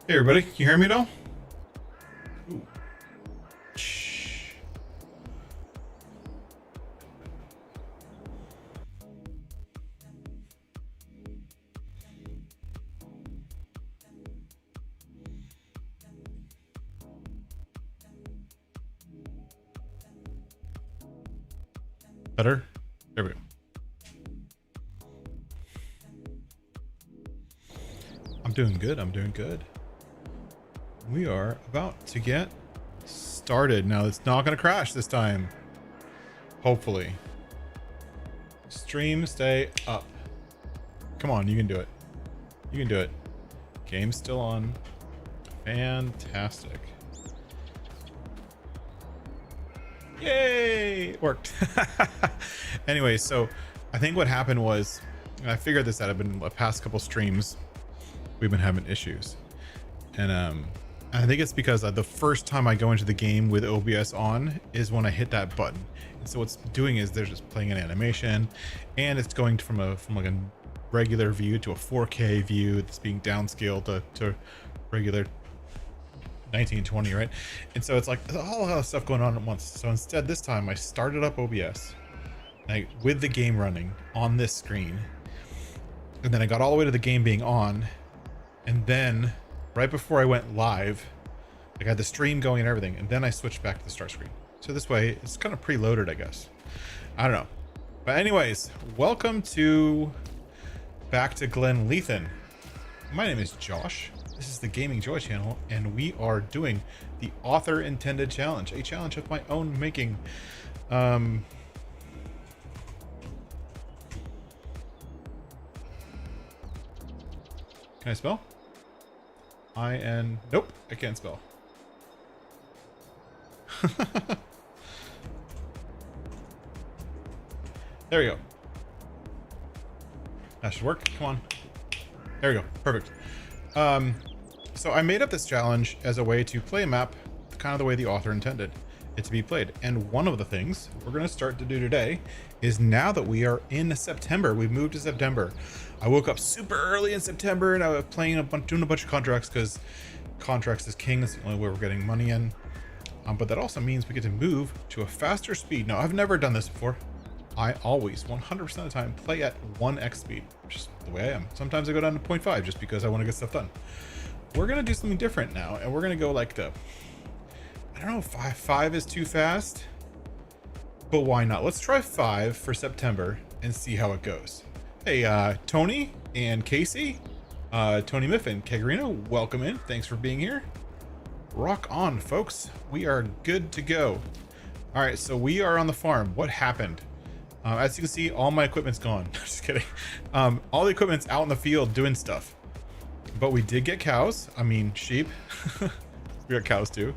Hey everybody, can you hear me at all? Ooh. Shh. Better? There we go. I'm doing good, I'm doing good. We are about to get started. Now it's not going to crash this time. Hopefully. Stream, stay up. Come on, you can do it. You can do it. Game's still on. Fantastic. Yay! It worked. Anyway, so I think what happened was, and I figured this out, I've been the past couple streams, we've been having issues. And I think it's because the first time I go into the game with OBS on is when I hit that button. And so what's doing is they're just playing an animation, and it's going from like a regular view to a 4K view that's being downscaled to regular 1920, right? And so it's like there's a whole lot of stuff going on at once. So instead, this time I started up OBS like with the game running on this screen, and then I got all the way to the game being on, and then right before I went live, I had the stream going and everything, and then I switched back to the start screen. So this way, it's kind of preloaded, I guess. I don't know. But anyways, welcome back to Glenleathann. My name is Josh. This is the Gaming Joy channel, and we are doing the author intended challenge, a challenge of my own making. Can I spell? Nope, I can't spell. There we go. That should work. Come on. There we go. Perfect. So I made up this challenge as a way to play a map kind of the way the author intended it to be played. And one of the things we're going to start to do today is, now that we are in September, we've moved to September. I woke up super early in September and I was doing a bunch of contracts, because contracts is king. That's the only way we're getting money in. But that also means we get to move to a faster speed. Now, I've never done this before. I always 100% of the time play at 1x speed, which is the way I am. Sometimes I go down to 0.5 just because I want to get stuff done. We're going to do something different now, and we're going to go like I don't know, 5 is too fast, but why not? Let's try 5 for September and see how it goes. Hey, Tony and Casey, Tony Miff and Kegarino, welcome in. Thanks for being here. Rock on, folks. We are good to go. All right, so we are on the farm. What happened? As you can see, all my equipment's gone. Just kidding. All the equipment's out in the field doing stuff. But we did get cows. I mean, sheep. We got cows too.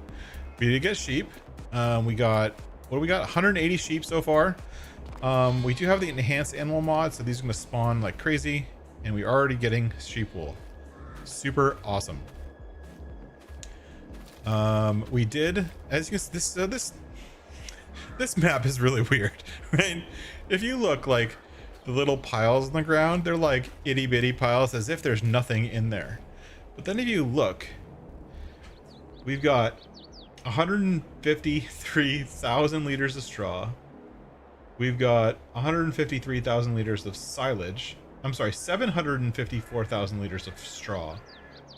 We did get sheep. We got, what do we got? 180 sheep so far. We do have the enhanced animal mod, so these are going to spawn like crazy. And we're already getting sheep wool. Super awesome. We did, as you can see, this map is really weird, right? If you look, like the little piles on the ground, they're like itty bitty piles, as if there's nothing in there. But then if you look, we've got 153,000 liters of straw. We've got 153,000 liters of silage. I'm sorry, 754,000 liters of straw,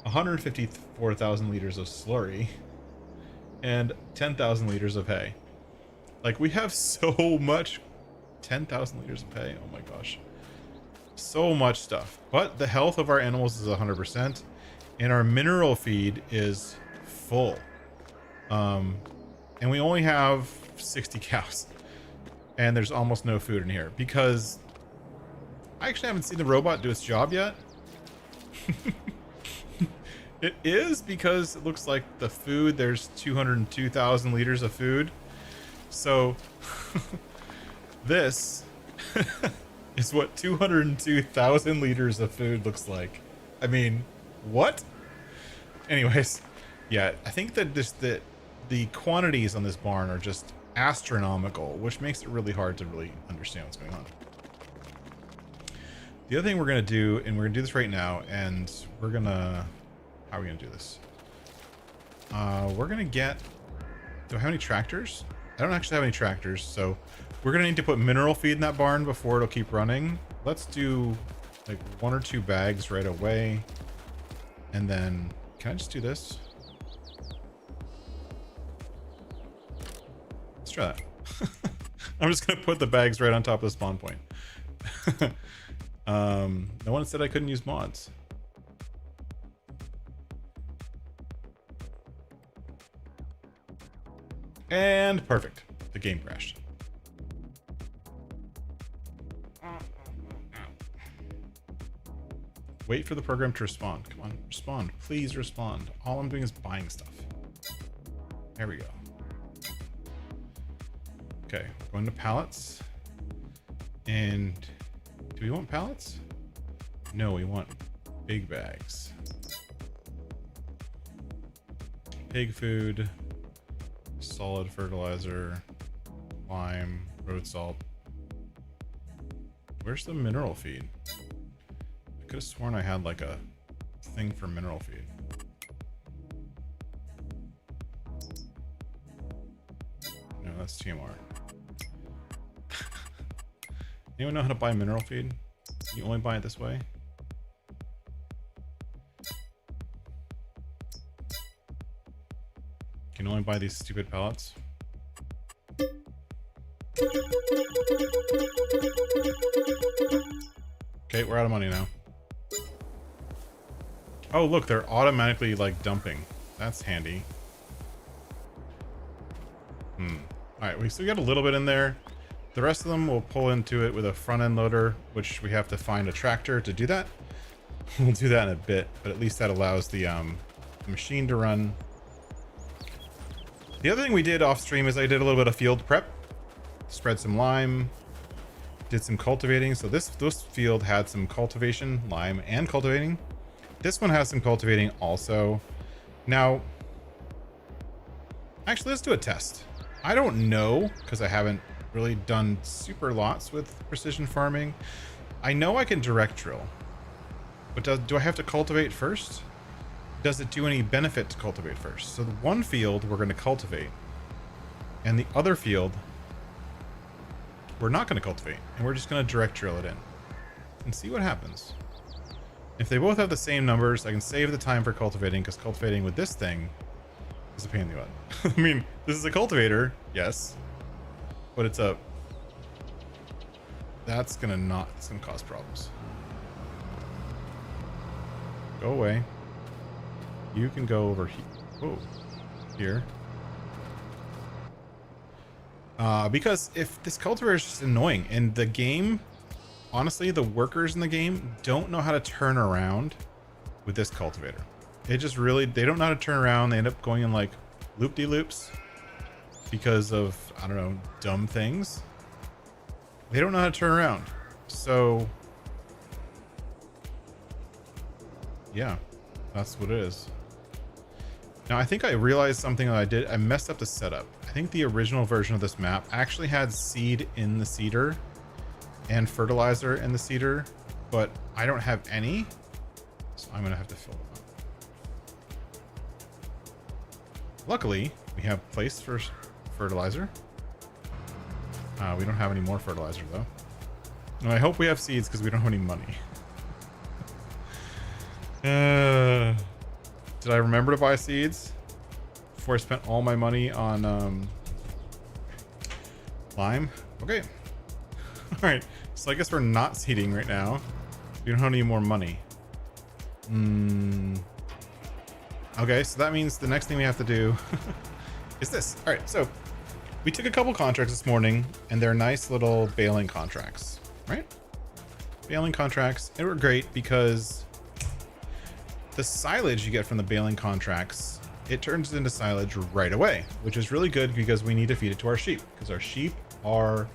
154,000 liters of slurry, and 10,000 liters of hay. Like, we have so much. 10,000 liters of hay. Oh my gosh. So much stuff. But the health of our animals is 100%. And our mineral feed is full. And we only have 60 cows. And there's almost no food in here, because I actually haven't seen the robot do its job yet. It is, because it looks like the food, there's 202,000 liters of food. So this is what 202,000 liters of food looks like. I mean, what? Anyways, yeah, I think that the quantities on this barn are just astronomical, which makes it really hard to really understand what's going on. The other thing we're going to do, and we're going to do this right now, and we're going to How are we gonna do this? We're gonna get... Do I have any tractors? I don't actually have any tractors, so we're gonna need to put mineral feed in that barn before it'll keep running. Let's do like 1 or 2 bags right away. And then, can I just do this? Let's try that. I'm just gonna put the bags right on top of the spawn point. No one said I couldn't use mods. And perfect. The game crashed. Wait for the program to respond. Come on, respond. Please respond. All I'm doing is buying stuff. There we go. Okay, going to pallets. And do we want pallets? No, we want big bags. Pig food, solid fertilizer, lime, road salt. Where's the mineral feed? I could have sworn I had like a thing for mineral feed. No, that's TMR. Anyone know how to buy mineral feed? You only buy it this way? Can only buy these stupid pallets. Okay, we're out of money now. Oh, look, they're automatically like dumping. That's handy. Alright, we still got a little bit in there. The rest of them will pull into it with a front end loader, which we have to find a tractor to do that. We'll do that in a bit, but at least that allows the machine to run. The other thing we did off stream is I did a little bit of field prep, spread some lime, did some cultivating. So this field had some cultivation, lime, and cultivating. This one has some cultivating also. Now, actually, let's do a test. I don't know, because I haven't really done super lots with precision farming. I know I can direct drill, but do I have to cultivate first? Does it do any benefit to cultivate first? So the one field we're going to cultivate, and the other field we're not going to cultivate, and we're just going to direct drill it in and see what happens. If they both have the same numbers, I can save the time for cultivating, because cultivating with this thing is a pain in the butt. I mean, this is a cultivator, yes, but it's a... That's gonna cause problems. Go away. You can go over here. Oh, here. Because if this cultivator is just annoying, and the game, honestly, the workers in the game don't know how to turn around with this cultivator. It just really, they don't know how to turn around. They end up going in like loop-de-loops because of, I don't know, dumb things. They don't know how to turn around. So yeah, that's what it is. Now, I think I realized something that I did. I messed up the setup. I think the original version of this map actually had seed in the seeder and fertilizer in the seeder, but I don't have any, so I'm gonna have to fill them up. Luckily, we have place for fertilizer. We don't have any more fertilizer though. And I hope we have seeds because we don't have any money. Did I remember to buy seeds before I spent all my money on lime? Okay. All right. So I guess we're not seeding right now. We don't have any more money. Okay, so that means the next thing we have to do is this. All right, so we took a couple contracts this morning, and they're nice little baling contracts, right? Baling contracts. They were great because the silage you get from the baling contracts, it turns into silage right away, which is really good because we need to feed it to our sheep, because our sheep are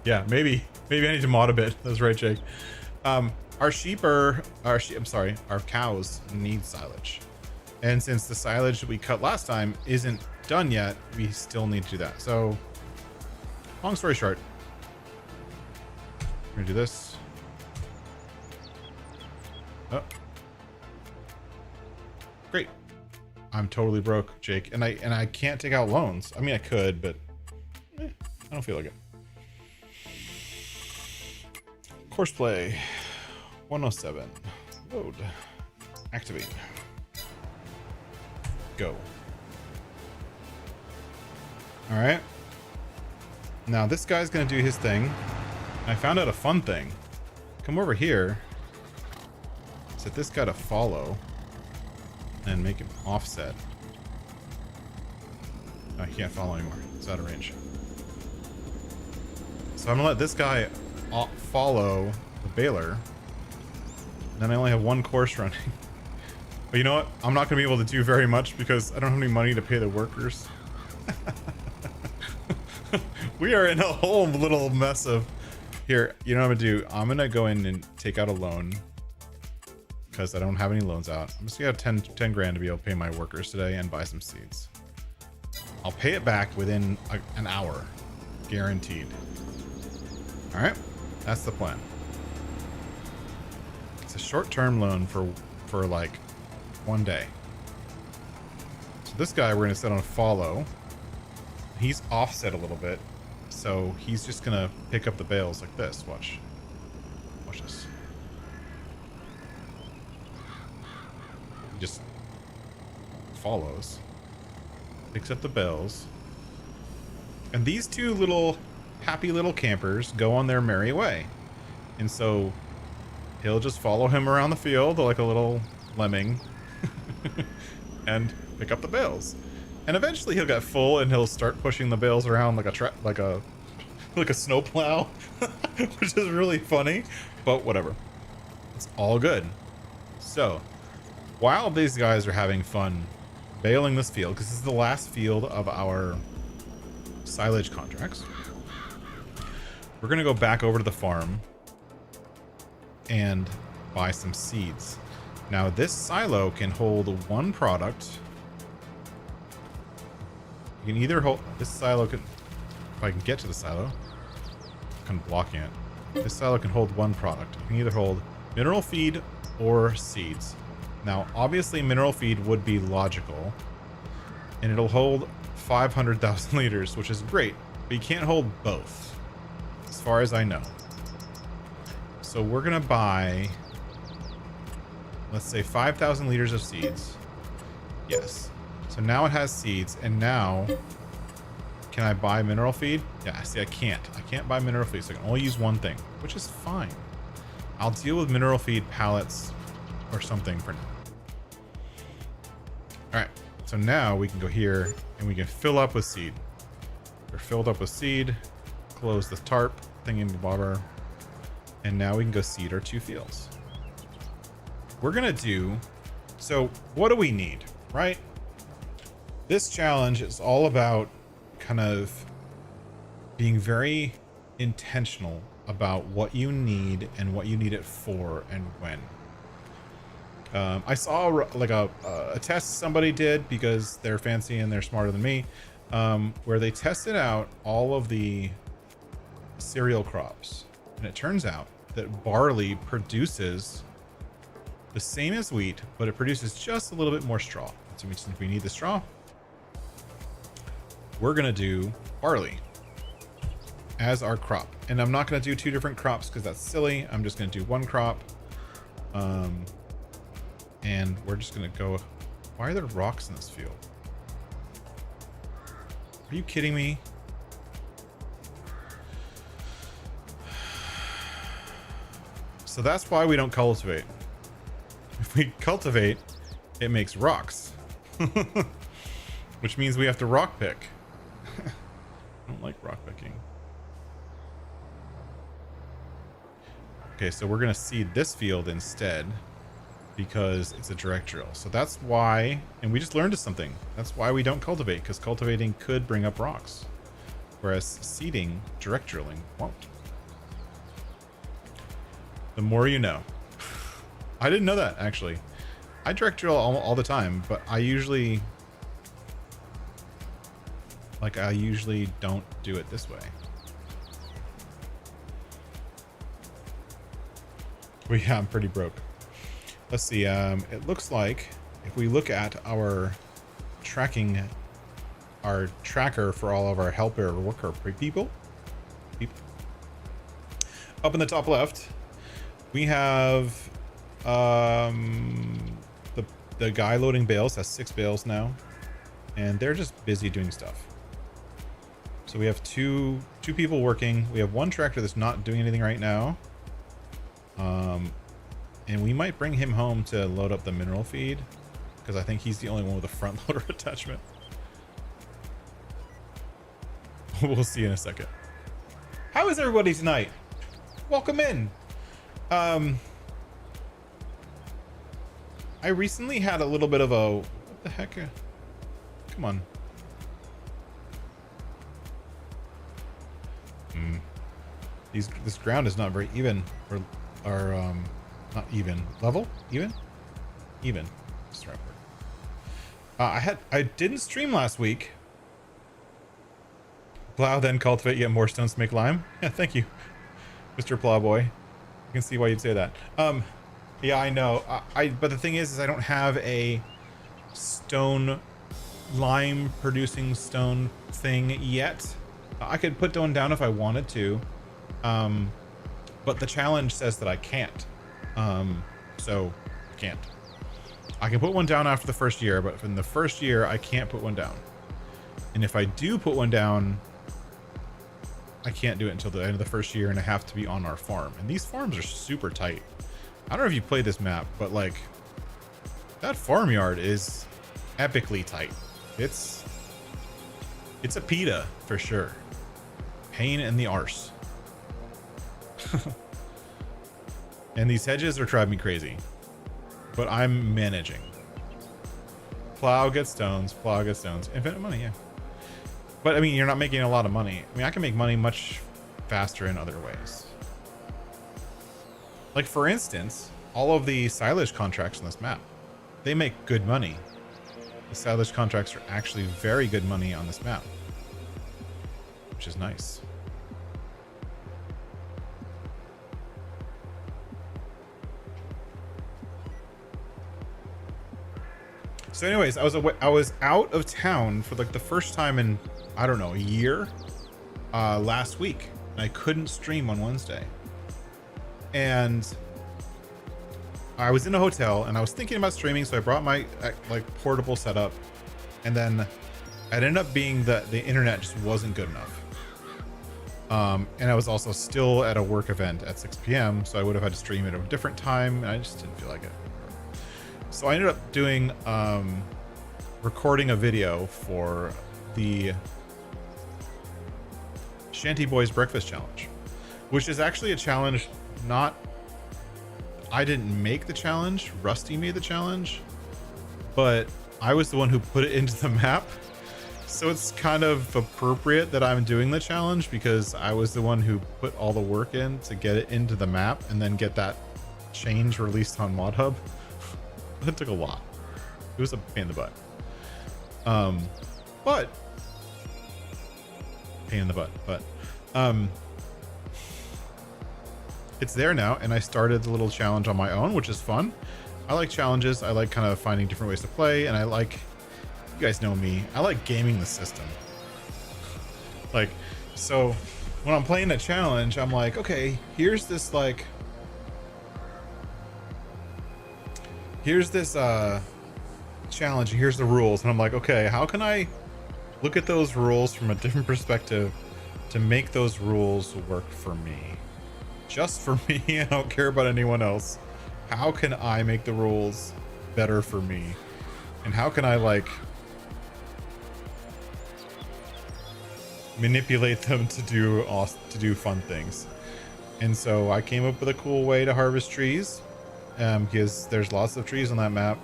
yeah, maybe I need to mod a bit. That's right, Jake. Our cows need silage. And since the silage that we cut last time isn't done yet, we still need to do that. So long story short, we're gonna do this. Oh, Great. I'm totally broke, Jake, and I can't take out loans. I mean, I could, but I don't feel like it. Courseplay 107. Load. Activate. Go. All right. Now this guy's gonna do his thing. I found out a fun thing. Come over here. Set this guy to follow. And make him offset. Oh, he can't follow anymore. He's out of range. So I'm gonna let this guy follow the baler. And then I only have one course running. But you know what? I'm not gonna be able to do very much because I don't have any money to pay the workers. We are in a whole little mess of... Here, you know what I'm gonna do? I'm gonna go in and take out a loan. Because I don't have any loans out. I'm just gonna have 10 grand to be able to pay my workers today and buy some seeds. I'll pay it back within an hour. Guaranteed. Alright, that's the plan. It's a short-term loan for like 1 day. So this guy we're gonna set on follow. He's offset a little bit. So he's just gonna pick up the bales like this. Watch. Watch this. Just follows, picks up the bells, and these two little happy little campers go on their merry way. And so he'll just follow him around the field like a little lemming and pick up the bales. And eventually he'll get full and he'll start pushing the bales around like a snowplow, which is really funny, but whatever. It's all good. So while these guys are having fun baling this field, because this is the last field of our silage contracts, we're going to go back over to the farm and buy some seeds. Now, this silo can hold one product. You can either hold... This silo can... If I can get to the silo, I'm kind of blocking it. This silo can hold one product. You can either hold mineral feed or seeds. Now, obviously, mineral feed would be logical, and it'll hold 500,000 liters, which is great, but you can't hold both, as far as I know. So we're gonna buy, let's say 5,000 liters of seeds. Yes. So now it has seeds, and now, can I buy mineral feed? Yeah, see, I can't. I can't buy mineral feed, so I can only use one thing, which is fine. I'll deal with mineral feed pallets or something for now. All right, so now we can go here and we can fill up with seed. We're filled up with seed, close the tarp thing in the bottom, and now we can go seed our 2 fields. We're gonna do, so what do we need, right? This challenge is all about kind of being very intentional about what you need and what you need it for and when. I saw like a test somebody did because they're fancy and they're smarter than me, where they tested out all of the cereal crops, and it turns out that barley produces the same as wheat, but it produces just a little bit more straw. So since we need the straw, we're gonna do barley as our crop. And I'm not gonna do 2 different crops because that's silly. I'm just gonna do 1 crop. And we're just gonna go... Why are there rocks in this field? Are you kidding me? So that's why we don't cultivate. If we cultivate, it makes rocks. Which means we have to rock pick. I don't like rock picking. Okay, so we're gonna seed this field instead, because it's a direct drill. So that's why, and we just learned something. That's why we don't cultivate, because cultivating could bring up rocks, whereas seeding, direct drilling, won't. The more you know. I didn't know that, actually. I direct drill all the time, but I usually don't do it this way. Well, yeah, I'm pretty broke. Let's see. It looks like if we look at our tracker for all of our helper worker people, up in the top left, we have the guy loading bales has 6 bales now, and they're just busy doing stuff. So we have two people working. We have one tractor that's not doing anything right now. And we might bring him home to load up the mineral feed, because I think he's the only one with a front loader attachment. We'll see in a second. How is everybody tonight? Welcome in. I recently had a little bit of a, what the heck? Come on. This ground is not very even, or not even. Level? Even? Even. That's the right word. I didn't stream last week. Plow, then cultivate, yet more stones to make lime. Yeah, thank you, Mr. Plowboy. You can see why you'd say that. Yeah, I know. But the thing is I don't have a stone lime producing stone thing yet. I could put one down if I wanted to, but the challenge says that I can't. So I can't. I can put one down after the first year, but in the first year I can't put one down. And if I do put one down, I can't do it until the end of the first year, and I have to be on our farm. And these farms are super tight. I don't know if you played this map, but like that farmyard is epically tight. It's a PETA for sure. Pain in the arse. And these hedges are driving me crazy, but I'm managing. Plow gets stones, plow gets stones. Infinite money, yeah. But I mean, you're not making a lot of money. I mean, I can make money much faster in other ways. Like for instance, all of the silage contracts on this map, they make good money. The silage contracts are actually very good money on this map, which is nice. So anyways, I was out of town for like the first time in, I don't know, a year, last week, and I couldn't stream on Wednesday. And I was in a hotel and I was thinking about streaming, so I brought my like portable setup, and then it ended up being that the internet just wasn't good enough. And I was also still at a work event at 6 p.m, so I would have had to stream at a different time, and I just didn't feel like it. So I ended up doing recording a video for the Shanty Boys Breakfast Challenge, which is actually a challenge. Not, I didn't make the challenge, Rusty made the challenge, but I was the one who put it into the map. So it's kind of appropriate that I'm doing the challenge, because I was the one who put all the work in to get it into the map and then get that change released on ModHub. That took a lot. It was a pain in the butt. It's there now, and I started the little challenge on my own, which is fun. I like challenges. I like kind of finding different ways to play, and I like, you guys know me, I like gaming the system. Like, so when I'm playing a challenge, I'm like, okay, here's this challenge, and here's the rules, and I'm like, okay, how can I look at those rules from a different perspective to make those rules work for me, just for me? I don't care about anyone else. How can I make the rules better for me, and how can I like manipulate them to do fun things? And so I came up with a cool way to harvest trees, because there's lots of trees on that map.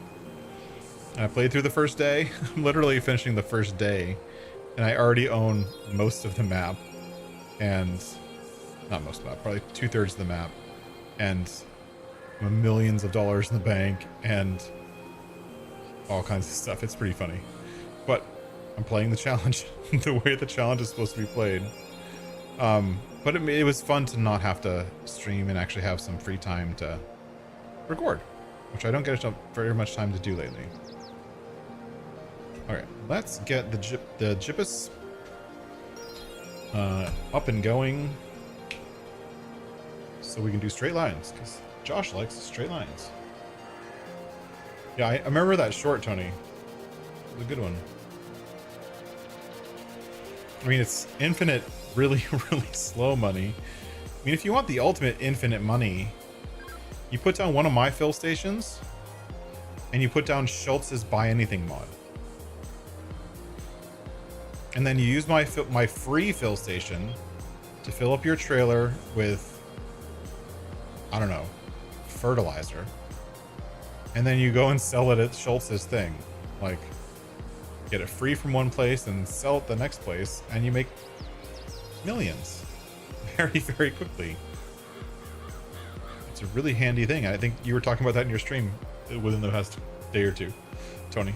And I played through the first day. I'm literally finishing the first day, and I already own most of the map, and not most of the map, probably 2/3 of the map, and millions of dollars in the bank and all kinds of stuff. It's pretty funny, but I'm playing the challenge the way the challenge is supposed to be played. But it was fun to not have to stream and actually have some free time to record, which I don't get very much time to do lately. All right, let's get the Jippus up and going so we can do straight lines, because Josh likes straight lines. Yeah, I remember that short, Tony. It was a good one. I mean, it's infinite, really, really slow money. I mean, if you want the ultimate infinite money, you put down one of my fill stations and you put down Schultz's Buy Anything mod. And then you use my free fill station to fill up your trailer with, I don't know, fertilizer. And then you go and sell it at Schultz's thing. Like, get it free from one place and sell it the next place, and you make millions very, very quickly. It's a really handy thing. I think you were talking about that in your stream within the past day or two, Tony.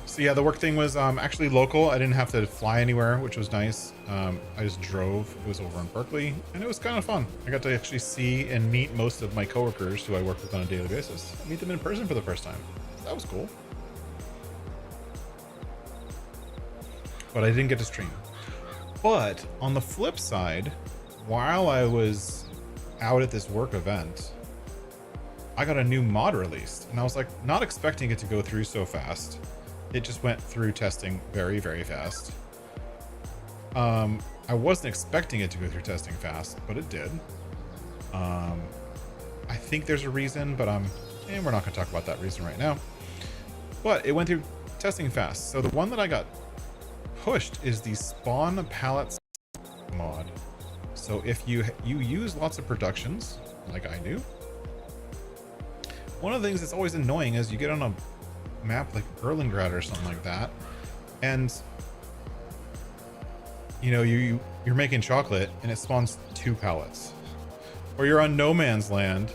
So yeah, the work thing was actually local. I didn't have to fly anywhere, which was nice. I just drove. It was over in Berkeley, and it was kind of fun. I got to actually see and meet most of my coworkers who I work with on a daily basis. Meet them in person for the first time. That was cool. But I didn't get to stream. But on the flip side, while I was out at this work event, I got a new mod released, and I was like not expecting it to go through so fast. It just went through testing very, very fast. I wasn't expecting it to go through testing fast, but it did. I think there's a reason, but and we're not going to talk about that reason right now. But it went through testing fast. So the one that I got pushed is the spawn pallets mod. So if you use lots of productions, like I do, one of the things that's always annoying is you get on a map like Erlengrad or something like that, and you know you're making chocolate and it spawns 2 pallets, or you're on no man's land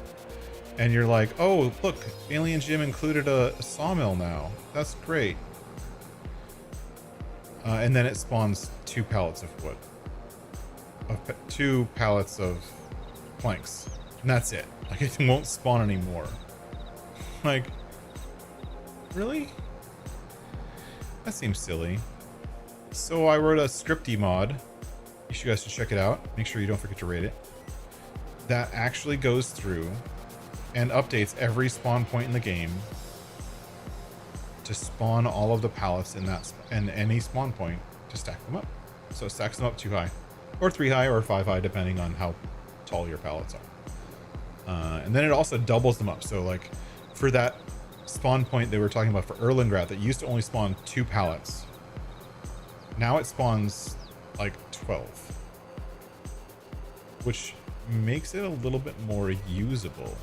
and you're like, oh look, Alien Gym included a sawmill now, that's great, and then it spawns 2 pallets of wood, 2 pallets of planks, and that's it. Like, it won't spawn anymore. Like, really? That seems silly. So I wrote a scripty mod. You guys should check it out. Make sure you don't forget to rate it. That actually goes through and updates every spawn point in the game to spawn all of the pallets in that and any spawn point to stack them up. So it stacks them up 2 high, or 3 high, or 5 high, depending on how tall your pallets are. And then it also doubles them up. So like for that spawn point they were talking about for Erlengrad that used to only spawn 2 pallets, now it spawns like 12, which makes it a little bit more usable,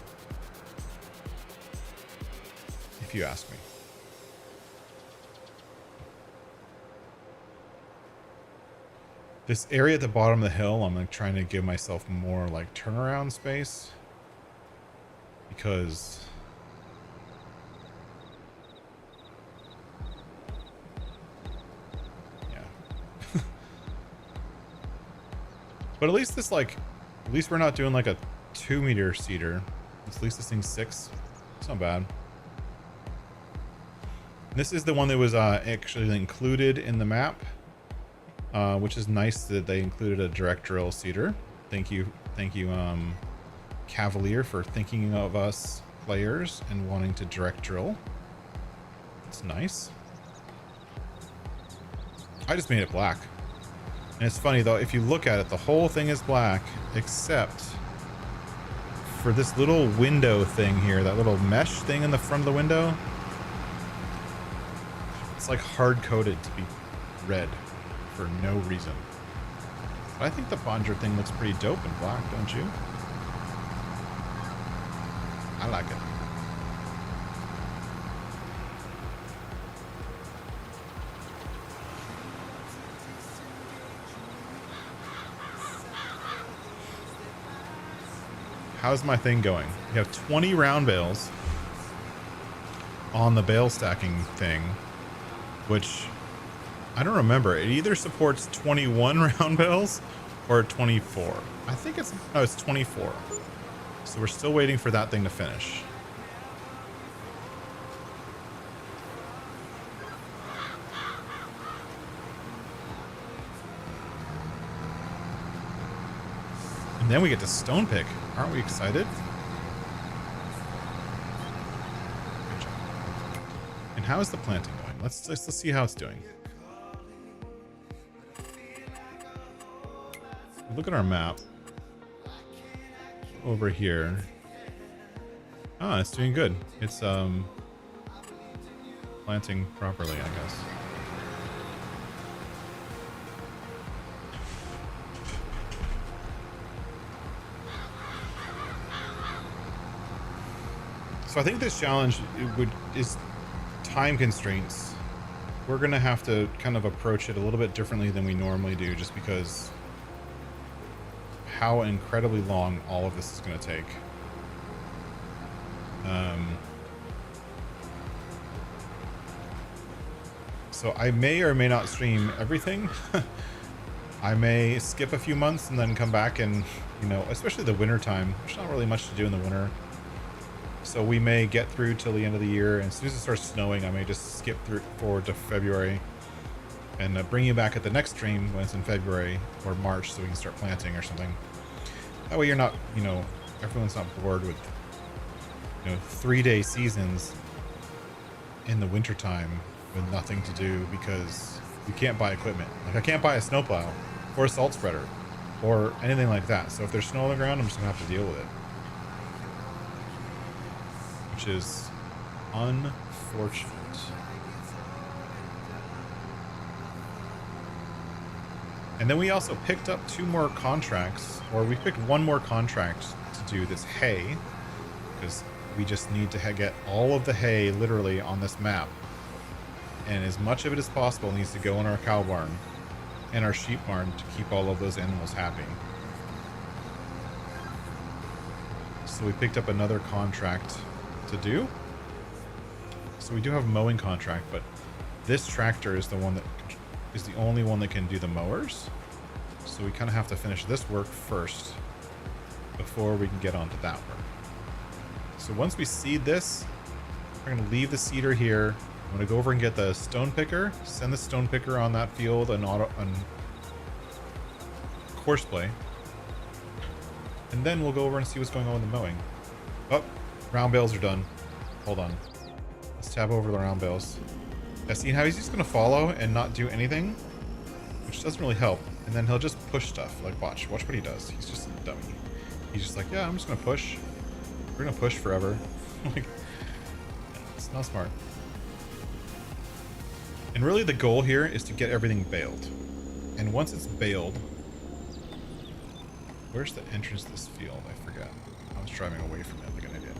if you ask me. This area at the bottom of the hill, I'm like trying to give myself more like turnaround space, because but at least this, like, at least we're not doing like a 2-meter cedar. At least this thing's 6. It's not bad. This is the one that was actually included in the map, which is nice that they included a direct drill cedar. Thank you, Cavailier, for thinking of us players and wanting to direct drill. It's nice. I just made it black. And it's funny though, if you look at it, the whole thing is black except for this little window thing here, that little mesh thing in the front of the window. It's like hard coded to be red for no reason. But I think the Bonjour thing looks pretty dope in black, don't you? I like it. How's my thing going? You have 20 round bales on the bale stacking thing, which I don't remember. It either supports 21 round bales or 24. I think it's, no, it's 24. So we're still waiting for that thing to finish. And then we get to stone pick. Aren't we excited? Good job. And how is the planting going? Let's see how it's doing. Look at our map over here. Ah, it's doing good. It's planting properly, I guess. So I think this challenge is time constraints. We're gonna have to kind of approach it a little bit differently than we normally do, just because how incredibly long all of this is going to take. So I may or may not stream everything. I may skip a few months and then come back and, you know, especially the winter time, there's not really much to do in the winter. So we may get through till the end of the year, and as soon as it starts snowing, I may just skip through forward to February and bring you back at the next stream when it's in February or March so we can start planting or something. That way you're not, you know, everyone's not bored with, you know, 3-day seasons in the wintertime with nothing to do because you can't buy equipment. Like I can't buy a snowplow or a salt spreader or anything like that. So if there's snow on the ground, I'm just gonna have to deal with it. Which is unfortunate. And then we also picked up 2 more contracts, or we picked 1 more contract to do this hay, because we just need to get all of the hay literally on this map. And as much of it as possible needs to go in our cow barn and our sheep barn to keep all of those animals happy. So we picked up another contract to do. So we do have a mowing contract, but this tractor is the one that is the only one that can do the mowers. So we kind of have to finish this work first before we can get onto that work. So once we seed this, we're going to leave the seeder here. I'm going to go over and get the stone picker, send the stone picker on that field and course play. And then we'll go over and see what's going on with the mowing. Oh, round bales are done. Hold on. Let's tab over the round bales. Yeah, see how he's just going to follow and not do anything? Which doesn't really help. And then he'll just push stuff. Like, watch what he does. He's just a dummy. He's just like, yeah, I'm just going to push. We're going to push forever. Like, it's not smart. And really the goal here is to get everything baled. And once it's baled... Where's the entrance to this field? I forgot. I was driving away from it like an idiot.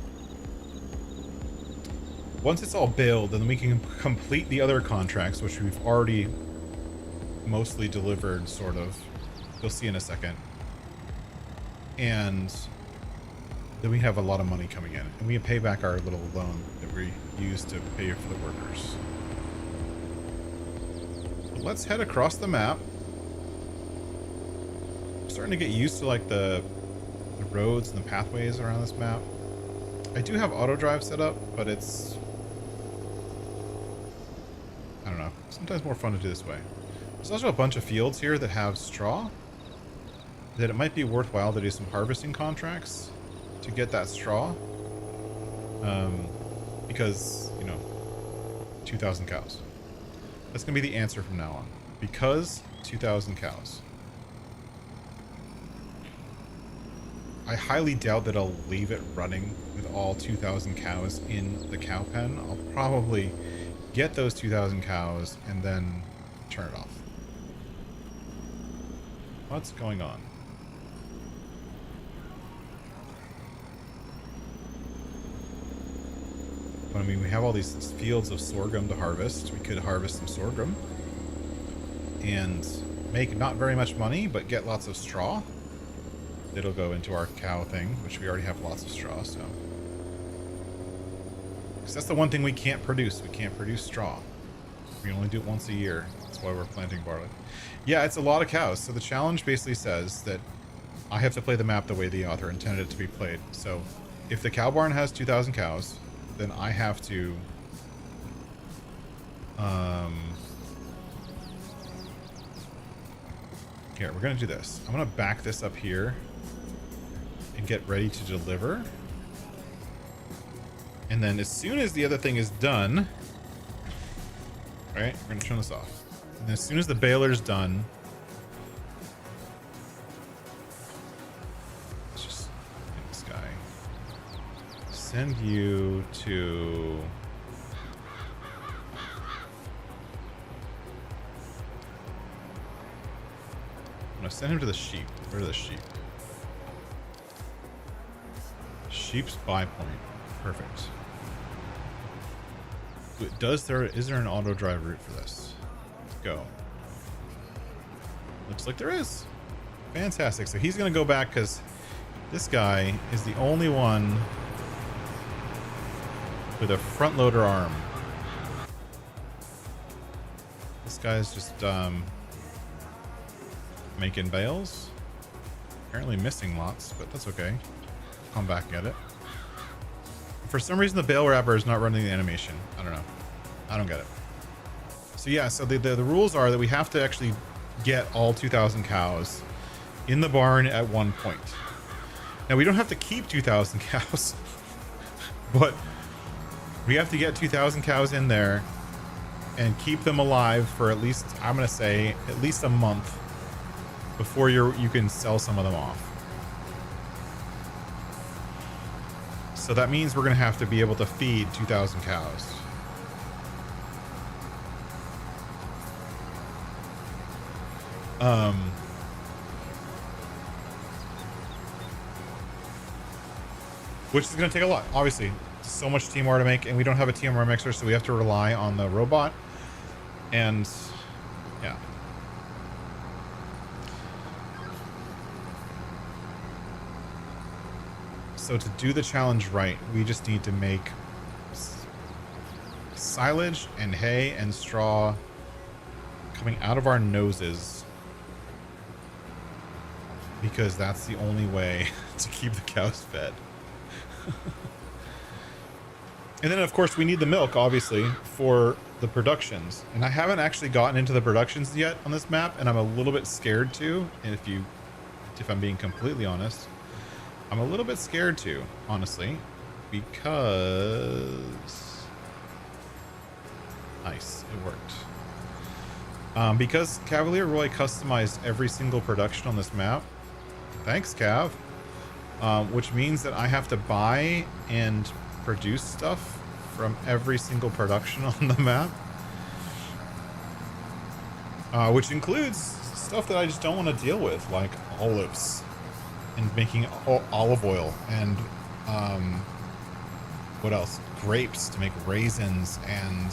Once it's all baled, then we can complete the other contracts, which we've already mostly delivered, sort of. You'll see in a second. And then we have a lot of money coming in. And we can pay back our little loan that we used to pay for the workers. Let's head across the map. I'm starting to get used to like the roads and the pathways around this map. I do have auto drive set up, but it's, I don't know, sometimes more fun to do this way. There's also a bunch of fields here that have straw that it might be worthwhile to do some harvesting contracts to get that straw. Because, you know, 2,000 cows. That's going to be the answer from now on. Because 2,000 cows. I highly doubt that I'll leave it running with all 2,000 cows in the cow pen. I'll probably get those 2,000 cows and then turn it off. What's going on? But I mean, we have all these fields of sorghum to harvest. We could harvest some sorghum and make not very much money, but get lots of straw. It'll go into our cow thing, which we already have lots of straw, so. Because that's the one thing we can't produce. We can't produce straw. We only do it once a year. That's why we're planting barley. Yeah, it's a lot of cows. So the challenge basically says that I have to play the map the way the author intended it to be played. So if the cow barn has 2,000 cows, then I have to here, we're gonna do this. I'm gonna back this up here and get ready to deliver. And then as soon as the other thing is done, right, we're gonna turn this off. And as soon as the baler's done, let's just get this guy. Send you to... I'm gonna send him to the sheep. Where are the sheep? Sheep's buy point. Perfect. Is there an auto drive route for this? Let's go. Looks like there is. Fantastic. So he's gonna go back because this guy is the only one with a front loader arm. This guy's just making bales. Apparently missing lots, but that's okay. Come back and get it. For some reason, the bale wrapper is not running the animation. I don't know. I don't get it. So yeah, so the rules are that we have to actually get all 2,000 cows in the barn at one point. Now, we don't have to keep 2,000 cows, but we have to get 2,000 cows in there and keep them alive for at least, I'm going to say, at least a month before you can sell some of them off. So that means we're going to have to be able to feed 2,000 cows. Which is going to take a lot, obviously. So much TMR to make, and we don't have a TMR mixer, so we have to rely on the robot. And yeah. So to do the challenge right, we just need to make silage and hay and straw coming out of our noses, because that's the only way to keep the cows fed. And then of course we need the milk, obviously, for the productions. And I haven't actually gotten into the productions yet on this map, and I'm a little bit scared to. And if I'm being completely honest, I'm a little bit scared to, honestly, because nice, it worked. Because Cavailier Roy customized every single production on this map. Thanks, Cav. Which means that I have to buy and produce stuff from every single production on the map. Which includes stuff that I just don't want to deal with, like olives and making olive oil and what else? Grapes to make raisins and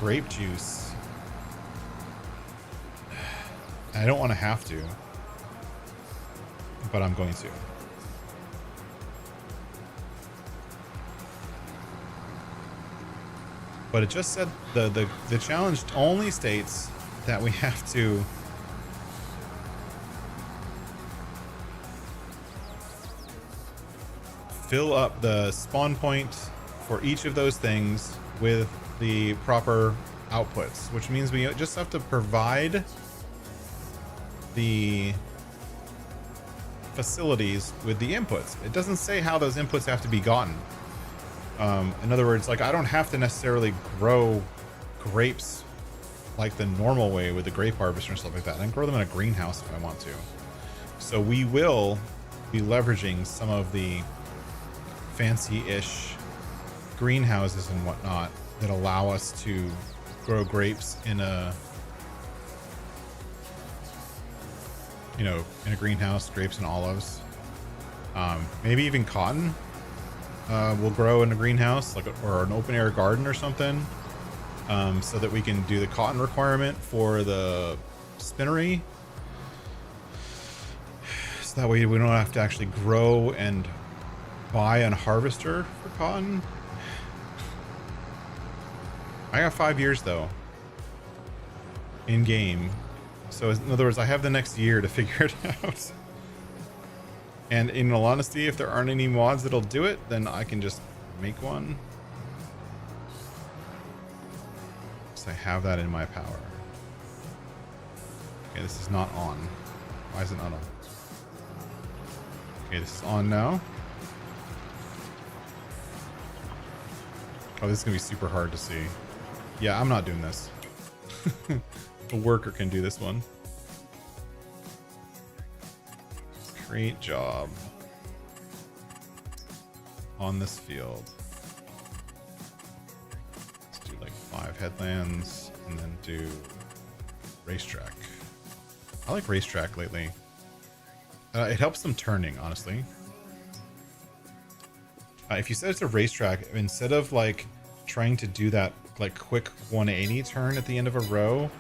grape juice. I don't want to have to, but I'm going to. But it just said the challenge only states that we have to fill up the spawn point for each of those things with the proper outputs, which means we just have to provide the facilities with the inputs. It doesn't say how those inputs have to be gotten. In other words, like, I don't have to necessarily grow grapes like the normal way with the grape harvester and stuff like that. I can grow them in a greenhouse if I want to. So we will be leveraging some of the fancy-ish greenhouses and whatnot that allow us to grow grapes in a, you know, in a greenhouse, grapes and olives. Maybe even cotton will grow in a greenhouse, like or an open air garden or something, so that we can do the cotton requirement for the spinnery. So that way we don't have to actually grow and buy a harvester for cotton. I got 5 years though. In game. So in other words, I have the next year to figure it out. And in all honesty, if there aren't any mods that'll do it, then I can just make one. So I have that in my power. Okay, this is not on. Why is it not on? Okay, this is on now. Oh, this is gonna be super hard to see. Yeah, I'm not doing this. A worker can do this one. Great job on this field. Let's do like 5 headlands and then do racetrack. I like racetrack lately. It helps them turning, honestly. If you said it's a racetrack, instead of like trying to do that like quick 180 turn at the end of a row,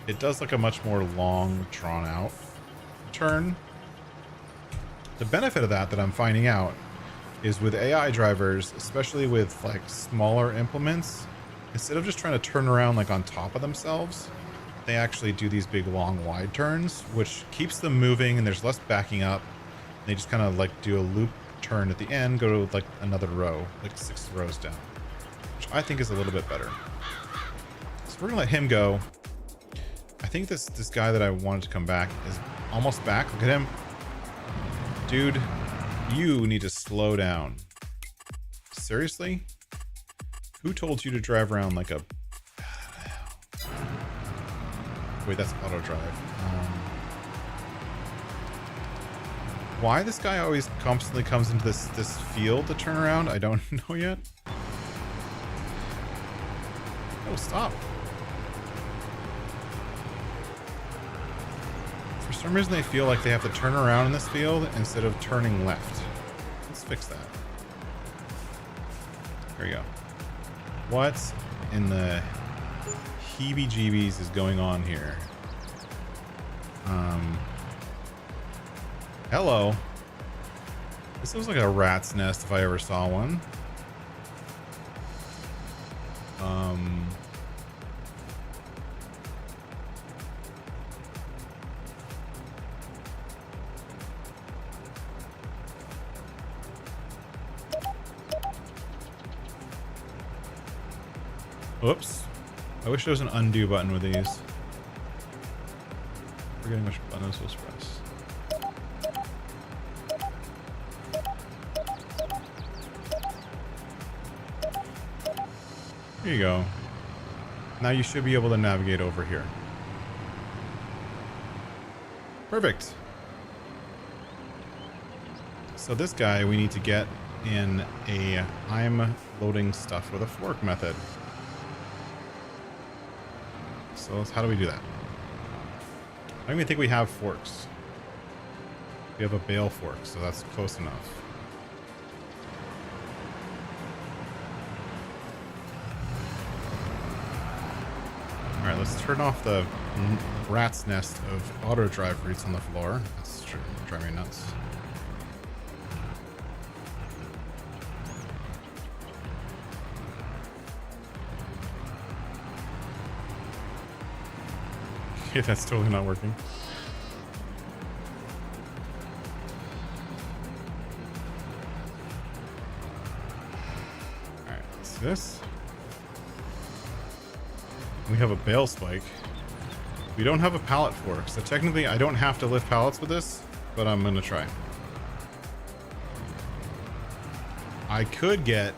it does like a much more long, drawn out turn. The benefit of that I'm finding out is with AI drivers, especially with like smaller implements, instead of just trying to turn around like on top of themselves, they actually do these big, long, wide turns, which keeps them moving and there's less backing up. They just kind of like do a loop turn at the end, go to like another row, like 6 rows down, which I think is a little bit better. So we're gonna let him go. I think this guy that I wanted to come back is almost back. Look at him. Dude, you need to slow down. Seriously? Who told you to drive around like a... Wait, that's auto drive. Why this guy always constantly comes into this field to turn around, I don't know yet. Oh, stop. For some reason they feel like they have to turn around in this field instead of turning left. Let's fix that. There you go. What in the heebie-jeebies is going on here? Hello. This looks like a rat's nest if I ever saw one. Whoops. I wish there was an undo button with these. Forgetting which button I was supposed to press. Here you go. Now you should be able to navigate over here. Perfect. So this guy we need to get in a I'm loading stuff with a fork method. So how do we do that? I don't even think we have forks. We have a bale fork, so that's close enough. Alright, let's turn off the rat's nest of auto drive roots on the floor. That's driving me nuts. Okay, that's totally not working. Alright, let's do this. We have a bale spike. We don't have a pallet fork, so technically I don't have to lift pallets with this, but I'm gonna try. I could get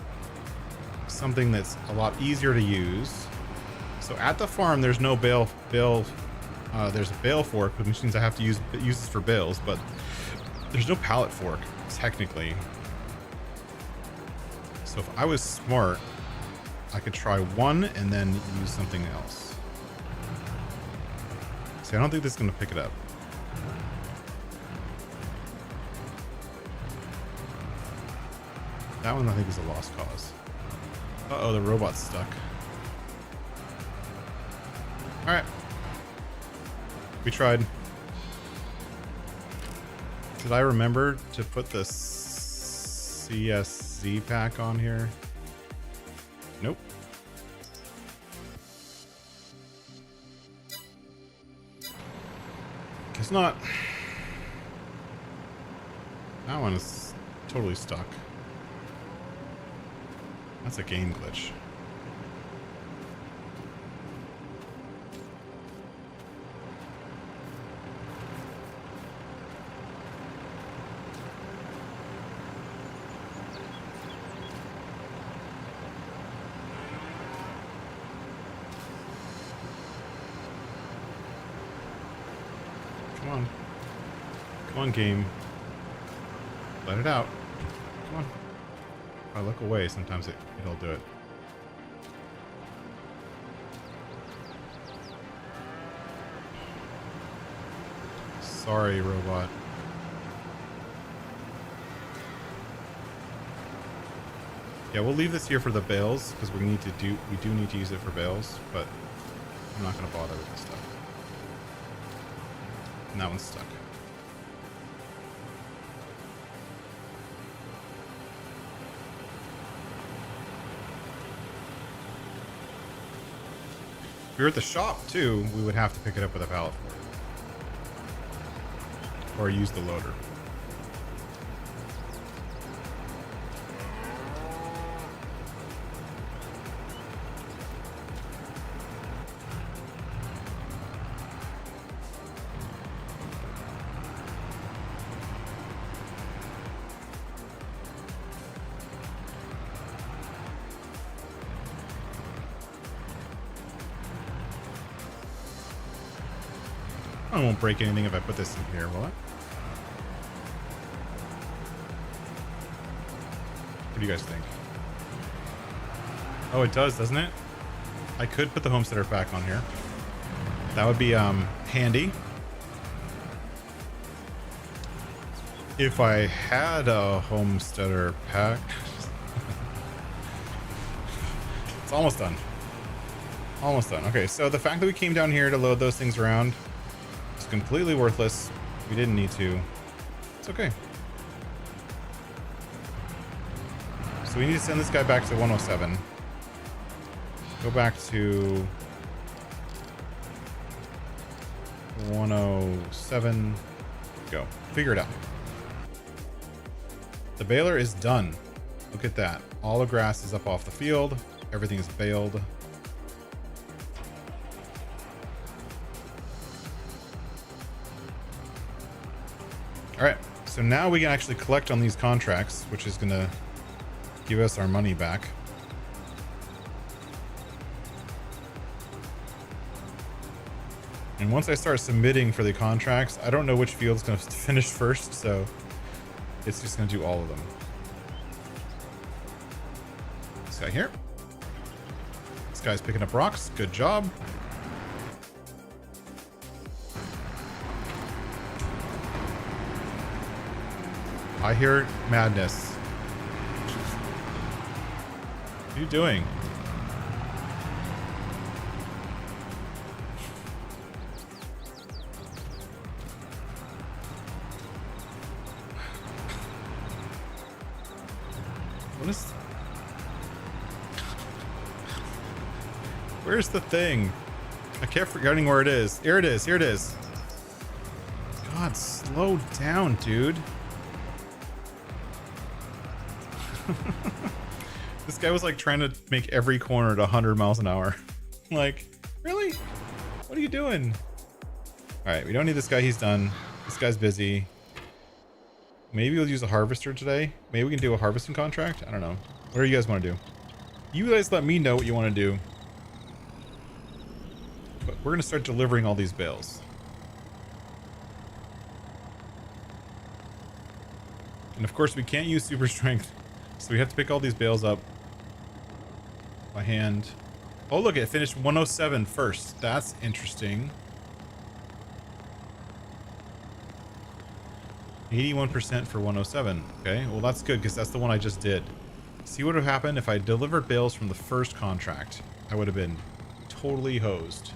something that's a lot easier to use. So at the farm, there's no bale. There's a bale fork, which means I have to use this for bales, but there's no pallet fork technically. So if I was smart, I could try one and then use something else. See, I don't think this is going to pick it up. That one I think is a lost cause. Uh-oh, the robot's stuck. Alright. We tried. Did I remember to put the CSZ pack on here? Nope. Guess not. That one is totally stuck. That's a game glitch. Come on. Come on, game. Let it out. Come on. If I look away, sometimes it'll do it. Sorry, robot. Yeah, we'll leave this here for the bales because we do need to use it for bales, but I'm not gonna bother with this stuff. And that one's stuck. If we were at the shop too, we would have to pick it up with a pallet fork. Or use the loader. I won't break anything if I put this in here, will it? What do you guys think? Oh, it does, doesn't it? I could put the homesteader pack on here. That would be handy. If I had a homesteader pack. It's almost done. Almost done. Okay, so the fact that we came down here to load those things around is completely worthless. We didn't need to. It's okay. So we need to send this guy back to 107. Go back to 107. Go. Figure it out. The baler is done. Look at that. All the grass is up off the field. Everything is baled. All right. So now we can actually collect on these contracts, which is going to give us our money back. And once I start submitting for the contracts, I don't know which field's going to finish first, so it's just going to do all of them. This guy here. This guy's picking up rocks. Good job. I hear madness. What are you doing? What is... Where's the thing? I kept forgetting where it is. Here it is. Here it is. God, slow down, dude. This guy was like trying to make every corner at 100 miles an hour. Like, really? What are you doing? All right, we don't need this guy. He's done. This guy's busy. Maybe we'll use a harvester today. Maybe we can do a harvesting contract. I don't know. What do you guys want to do? You guys let me know what you want to do. But we're going to start delivering all these bales. And of course, we can't use super strength. So we have to pick all these bales up by hand. Oh, look, it finished 107 first. That's interesting. 81% for 107. Okay, well, that's good because that's the one I just did. See what would have happened if I delivered bales from the first contract? I would have been totally hosed.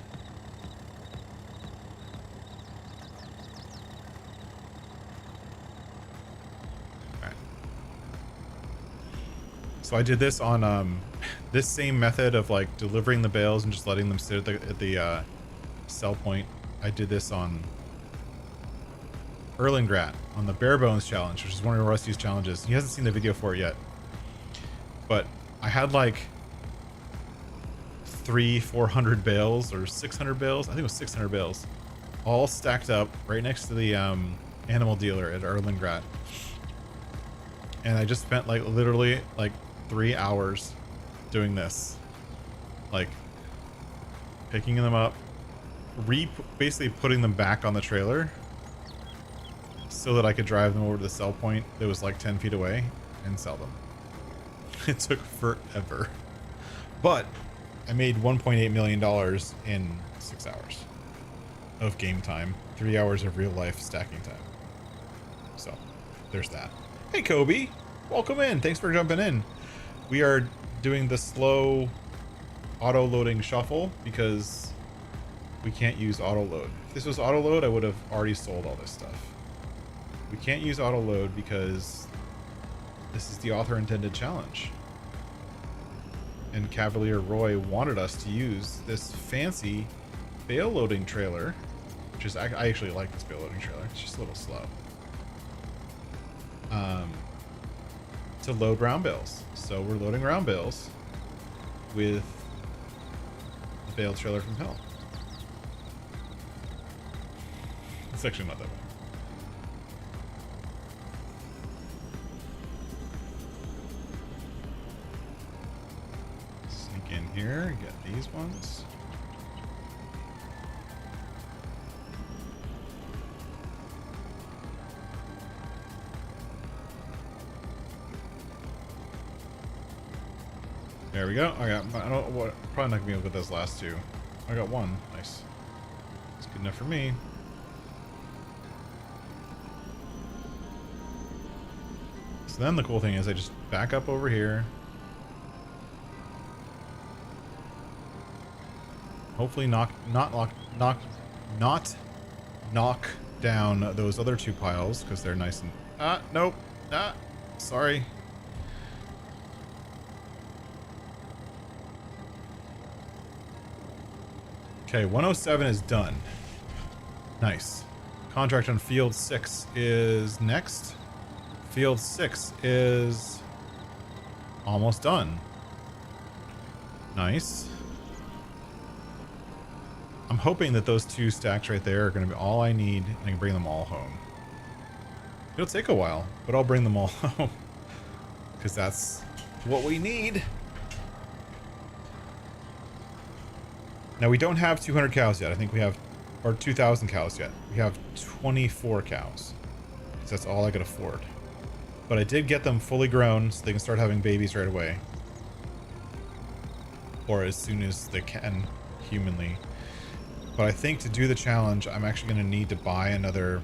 So I did this on this same method of like delivering the bales and just letting them sit at the sell point. I did this on Erlengrat on the bare bones challenge, which is one of Rusty's challenges. He hasn't seen the video for it yet, but I had like 400 bales or 600 bales. I think it was 600 bales, all stacked up right next to the animal dealer at Erlengrat. And I just spent like literally like 3 hours doing this, like picking them up, basically putting them back on the trailer so that I could drive them over to the sell point that was like 10 feet away and sell them. It took forever, but I made $1.8 million in 6 hours of game time, 3 hours of real life stacking time. So there's that. Hey Kobe, welcome in. Thanks for jumping in. We are doing the slow auto loading shuffle because we can't use auto load. If this was auto load, I would have already sold all this stuff. We can't use auto load because this is the author intended challenge. And Cavailier Roy wanted us to use this fancy bale loading trailer, which is, I actually like this bale loading trailer. It's just a little slow. To load round bales. So we're loading round bales with the bale trailer from hell. It's actually not that bad. Sneak in here, get these ones. There we go. I don't what, probably not gonna be able to get those last two. I got one. Nice. It's good enough for me. So then the cool thing is I just back up over here. Hopefully not knock down those other two piles because they're nice and nope. Sorry. Okay, 107 is done. Nice. Contract on field 6 is next. Field 6 is almost done. Nice. I'm hoping that those two stacks right there are going to be all I need and I can bring them all home. It'll take a while, but I'll bring them all home because that's what we need. Now we don't have 200 cows yet. I think we have, or 2,000 cows yet. We have 24 cows. So that's all I could afford. But I did get them fully grown so they can start having babies right away. Or as soon as they can, humanly. But I think to do the challenge, I'm actually going to need to buy another,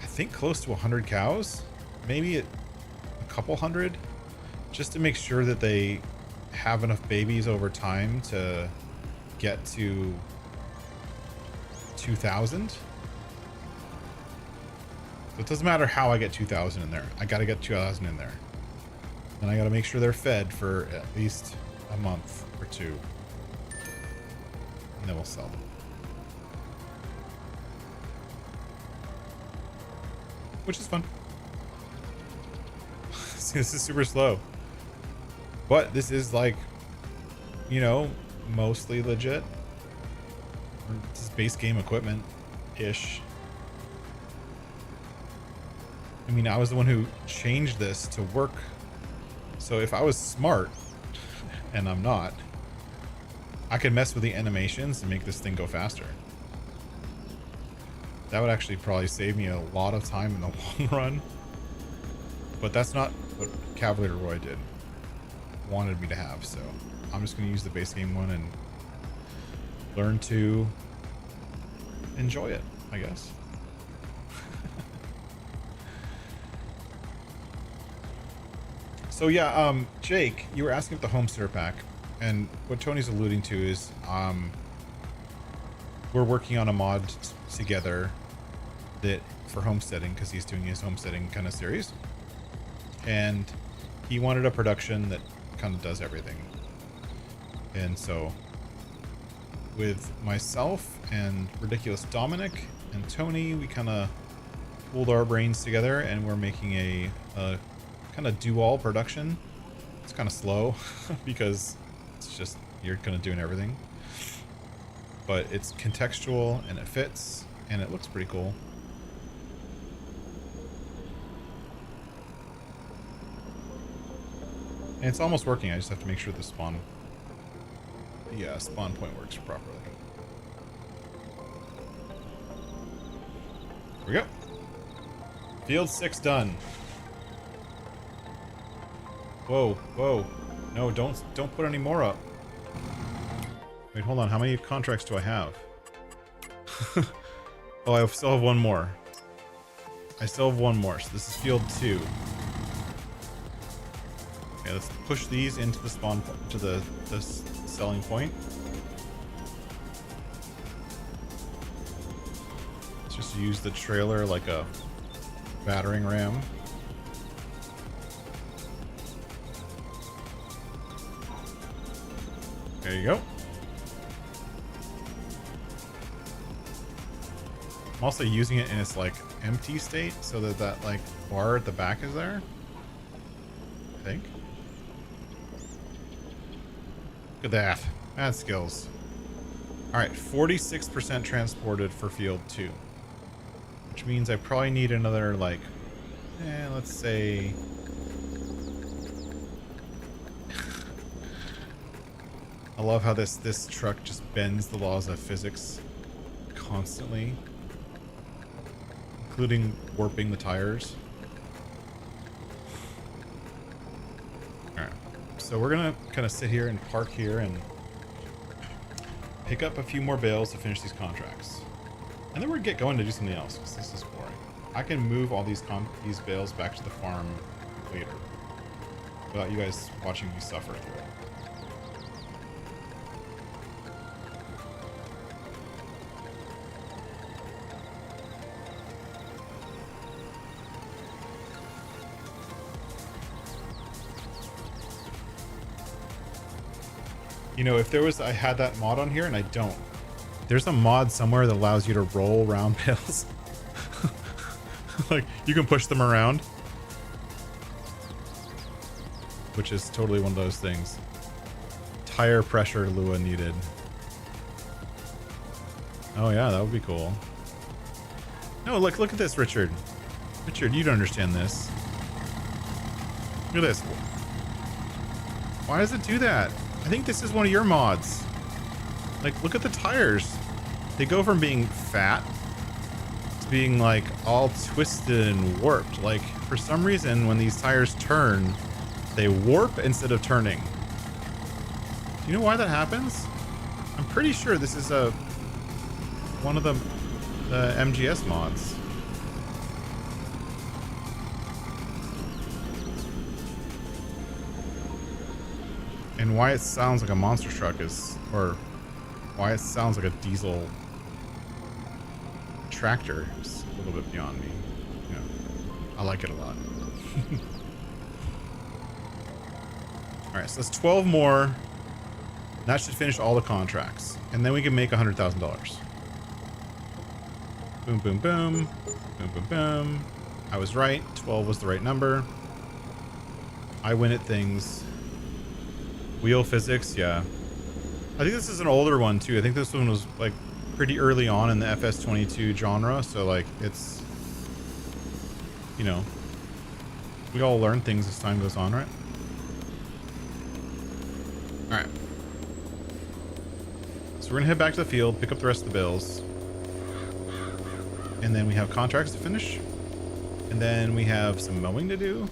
I think close to 100 cows. Maybe a couple hundred. Just to make sure that they have enough babies over time to get to 2,000. So it doesn't matter how I get 2,000 in there. I got to get 2,000 in there. And I got to make sure they're fed for at least a month or two. And then we'll sell them. Which is fun. See, this is super slow. But this is like, you know, mostly legit. This is base game equipment-ish. I mean, I was the one who changed this to work. So if I was smart, and I'm not, I could mess with the animations and make this thing go faster. That would actually probably save me a lot of time in the long run. But that's not what Cavailier Roy did. Wanted me to have, so I'm just going to use the base game one and learn to enjoy it, I guess. So yeah, Jake, you were asking about the homesteader pack, and what Tony's alluding to is we're working on a mod together that for homesteading, because he's doing his homesteading kind of series, and he wanted a production that kind of does everything. And so with myself and Ridiculous Dominic and Tony, we kind of pooled our brains together and we're making a kind of do-all production. It's kind of slow because it's just you're kind of doing everything. But it's contextual and it fits and it looks pretty cool. And it's almost working. I just have to make sure the spawn point works properly. Here we go. Field 6 done. Whoa, whoa. No, don't put any more up. Wait, hold on. How many contracts do I have? Oh, I still have one more. I still have one more. So this is field 2. Okay, let's push these into the spawn to the selling point. Let's just use the trailer like a battering ram. There you go. I'm also using it in its like empty state so that that like bar at the back is there. I think. Look at that. Mad skills. Alright, 46% transported for field 2. Which means I probably need another like, let's say I love how this truck just bends the laws of physics constantly, including warping the tires. Alright, so we're gonna kind of sit here and park here and pick up a few more bales to finish these contracts. And then we're gonna get going to do something else, because this is boring. I can move all these bales back to the farm later, without you guys watching me suffer through it. You know, if there was, I had that mod on here and I don't. There's a mod somewhere that allows you to roll round bales. Like, you can push them around. Which is totally one of those things. Tire pressure Lua needed. Oh yeah, that would be cool. No, look at this, Richard. Richard, you don't understand this. Look at this. Why does it do that? I think this is one of your mods. Like, look at the tires. They go from being fat to being like all twisted and warped. Like, for some reason, when these tires turn, they warp instead of turning. Do you know why that happens? I'm pretty sure this is one of the MGS mods. And why it sounds like a monster truck is, or why it sounds like a diesel tractor is a little bit beyond me. You know, I like it a lot. Alright, so that's 12 more. That should finish all the contracts. And then we can make $100,000. Boom, boom, boom. Boom, boom, boom. I was right. 12 was the right number. I win at things. Wheel physics, yeah. I think this is an older one too. I think this one was like pretty early on in the FS22 genre. So like it's, you know, we all learn things as time goes on, right? All right. So we're gonna head back to the field, pick up the rest of the bills. And then we have contracts to finish. And then we have some mowing to do.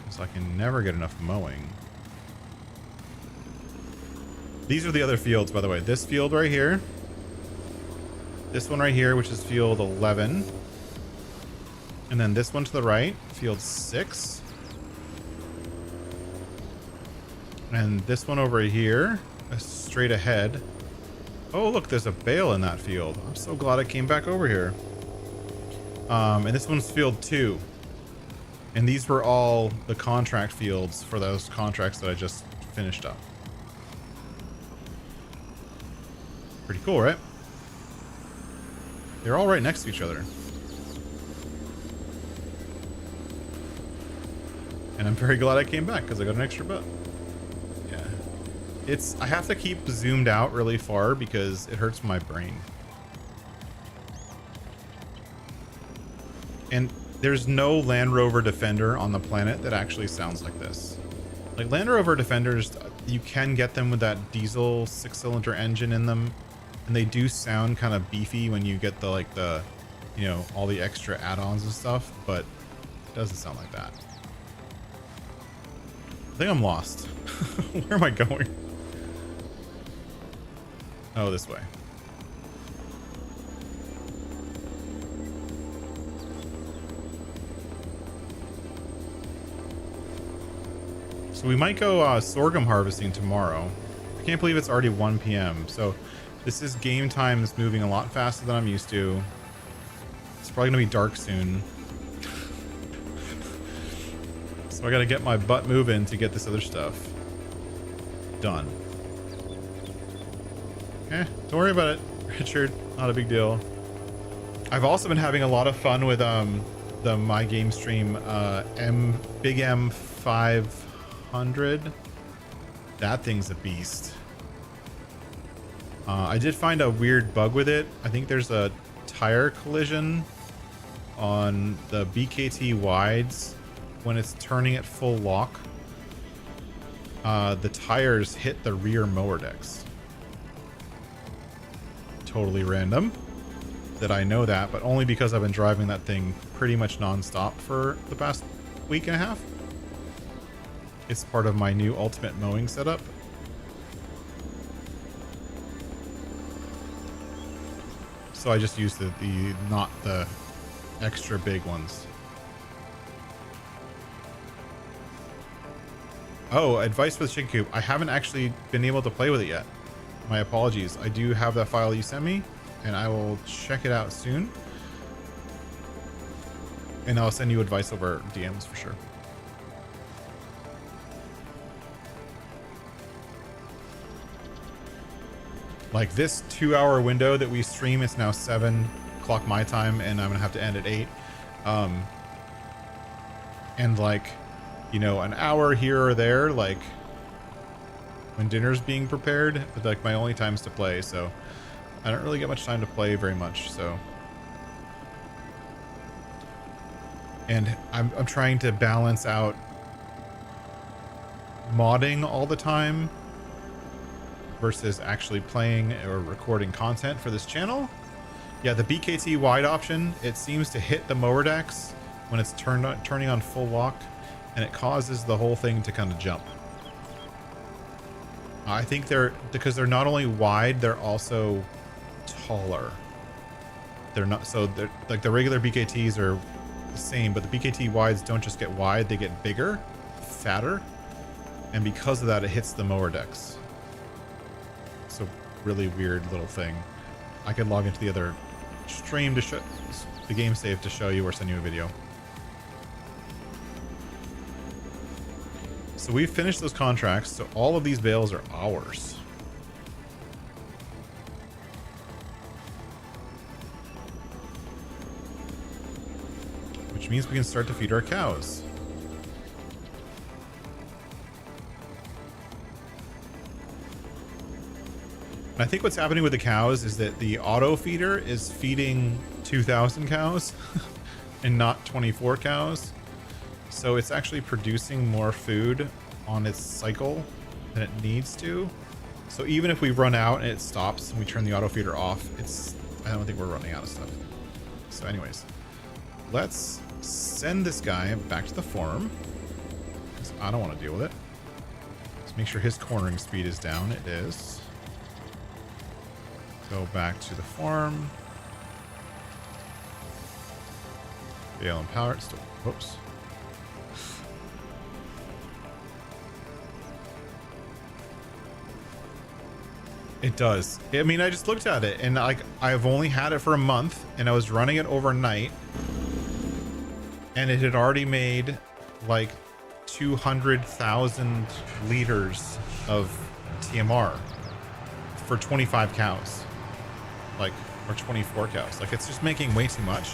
So I can never get enough mowing. These are the other fields, by the way. This field right here. This one right here, which is field 11. And then this one to the right, field 6. And this one over here, straight ahead. Oh, look, there's a bale in that field. I'm so glad I came back over here. And this one's field 2. And these were all the contract fields for those contracts that I just finished up. Pretty cool, right? They're all right next to each other. And I'm very glad I came back because I got an extra butt. Yeah. I have to keep zoomed out really far because it hurts my brain. And there's no Land Rover Defender on the planet that actually sounds like this. Like Land Rover Defenders, you can get them with that diesel 6-cylinder engine in them, and they do sound kind of beefy when you get the you know, all the extra add-ons and stuff, but it doesn't sound like that. I think I'm lost. Where am I going? Oh, this way. So we might go sorghum harvesting tomorrow. I can't believe it's already 1 p.m. So this is game time that's moving a lot faster than I'm used to. It's probably gonna be dark soon. So I gotta get my butt moving to get this other stuff done. Don't worry about it, Richard. Not a big deal. I've also been having a lot of fun with the My Game Stream Big M500. That thing's a beast. I did find a weird bug with it. I think there's a tire collision on the BKT wides when it's turning at full lock. The tires hit the rear mower decks. Totally random that I know that, but only because I've been driving that thing pretty much non-stop for the past week and a half. It's part of my new ultimate mowing setup. So I just use the not the extra big ones. Oh, advice for the chicken coop. I haven't actually been able to play with it yet. My apologies. I do have that file you sent me, and I will check it out soon. And I'll send you advice over DMs for sure. Like this 2-hour window that we stream, it's now 7 o'clock my time, and I'm gonna have to end at 8. And like, you know, an hour here or there, like when dinner's being prepared, like my only times to play, so I don't really get much time to play very much. So, and I'm trying to balance out modding all the time versus actually playing or recording content for this channel. Yeah, the BKT wide option, it seems to hit the mower decks when it's turning on full lock, and it causes the whole thing to kind of jump. I think because they're not only wide, they're also taller. They're not, so they're like the regular BKTs are the same, but the BKT wides don't just get wide, they get bigger, fatter, and because of that, it hits the mower decks. It's a really weird little thing. I could log into the other stream to show the game save to show you or send you a video. So we've finished those contracts, so all of these bales are ours. Which means we can start to feed our cows. And I think what's happening with the cows is that the auto feeder is feeding 2,000 cows and not 24 cows. So it's actually producing more food on its cycle than it needs to. So even if we run out and it stops and we turn the auto feeder off, I don't think we're running out of stuff. So anyways, let's send this guy back to the farm, because I don't want to deal with it. Let's make sure his cornering speed is down. It is. Go back to the farm. Bale and power. Still, whoops. It does. I mean, I just looked at it, and like I've only had it for a month, and I was running it overnight, and it had already made like 200,000 liters of TMR for 25 cows, like, or 24 cows. Like, it's just making way too much.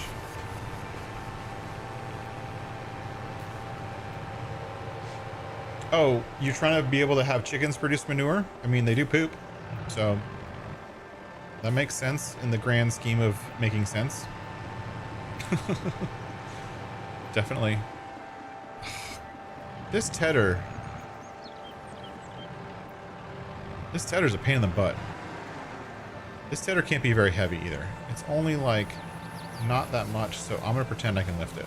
Oh, you're trying to be able to have chickens produce manure? I mean, they do poop, so that makes sense in the grand scheme of making sense. Definitely. This tedder. This tedder's a pain in the butt. This tedder can't be very heavy either. It's only like not that much, so I'm gonna pretend I can lift it.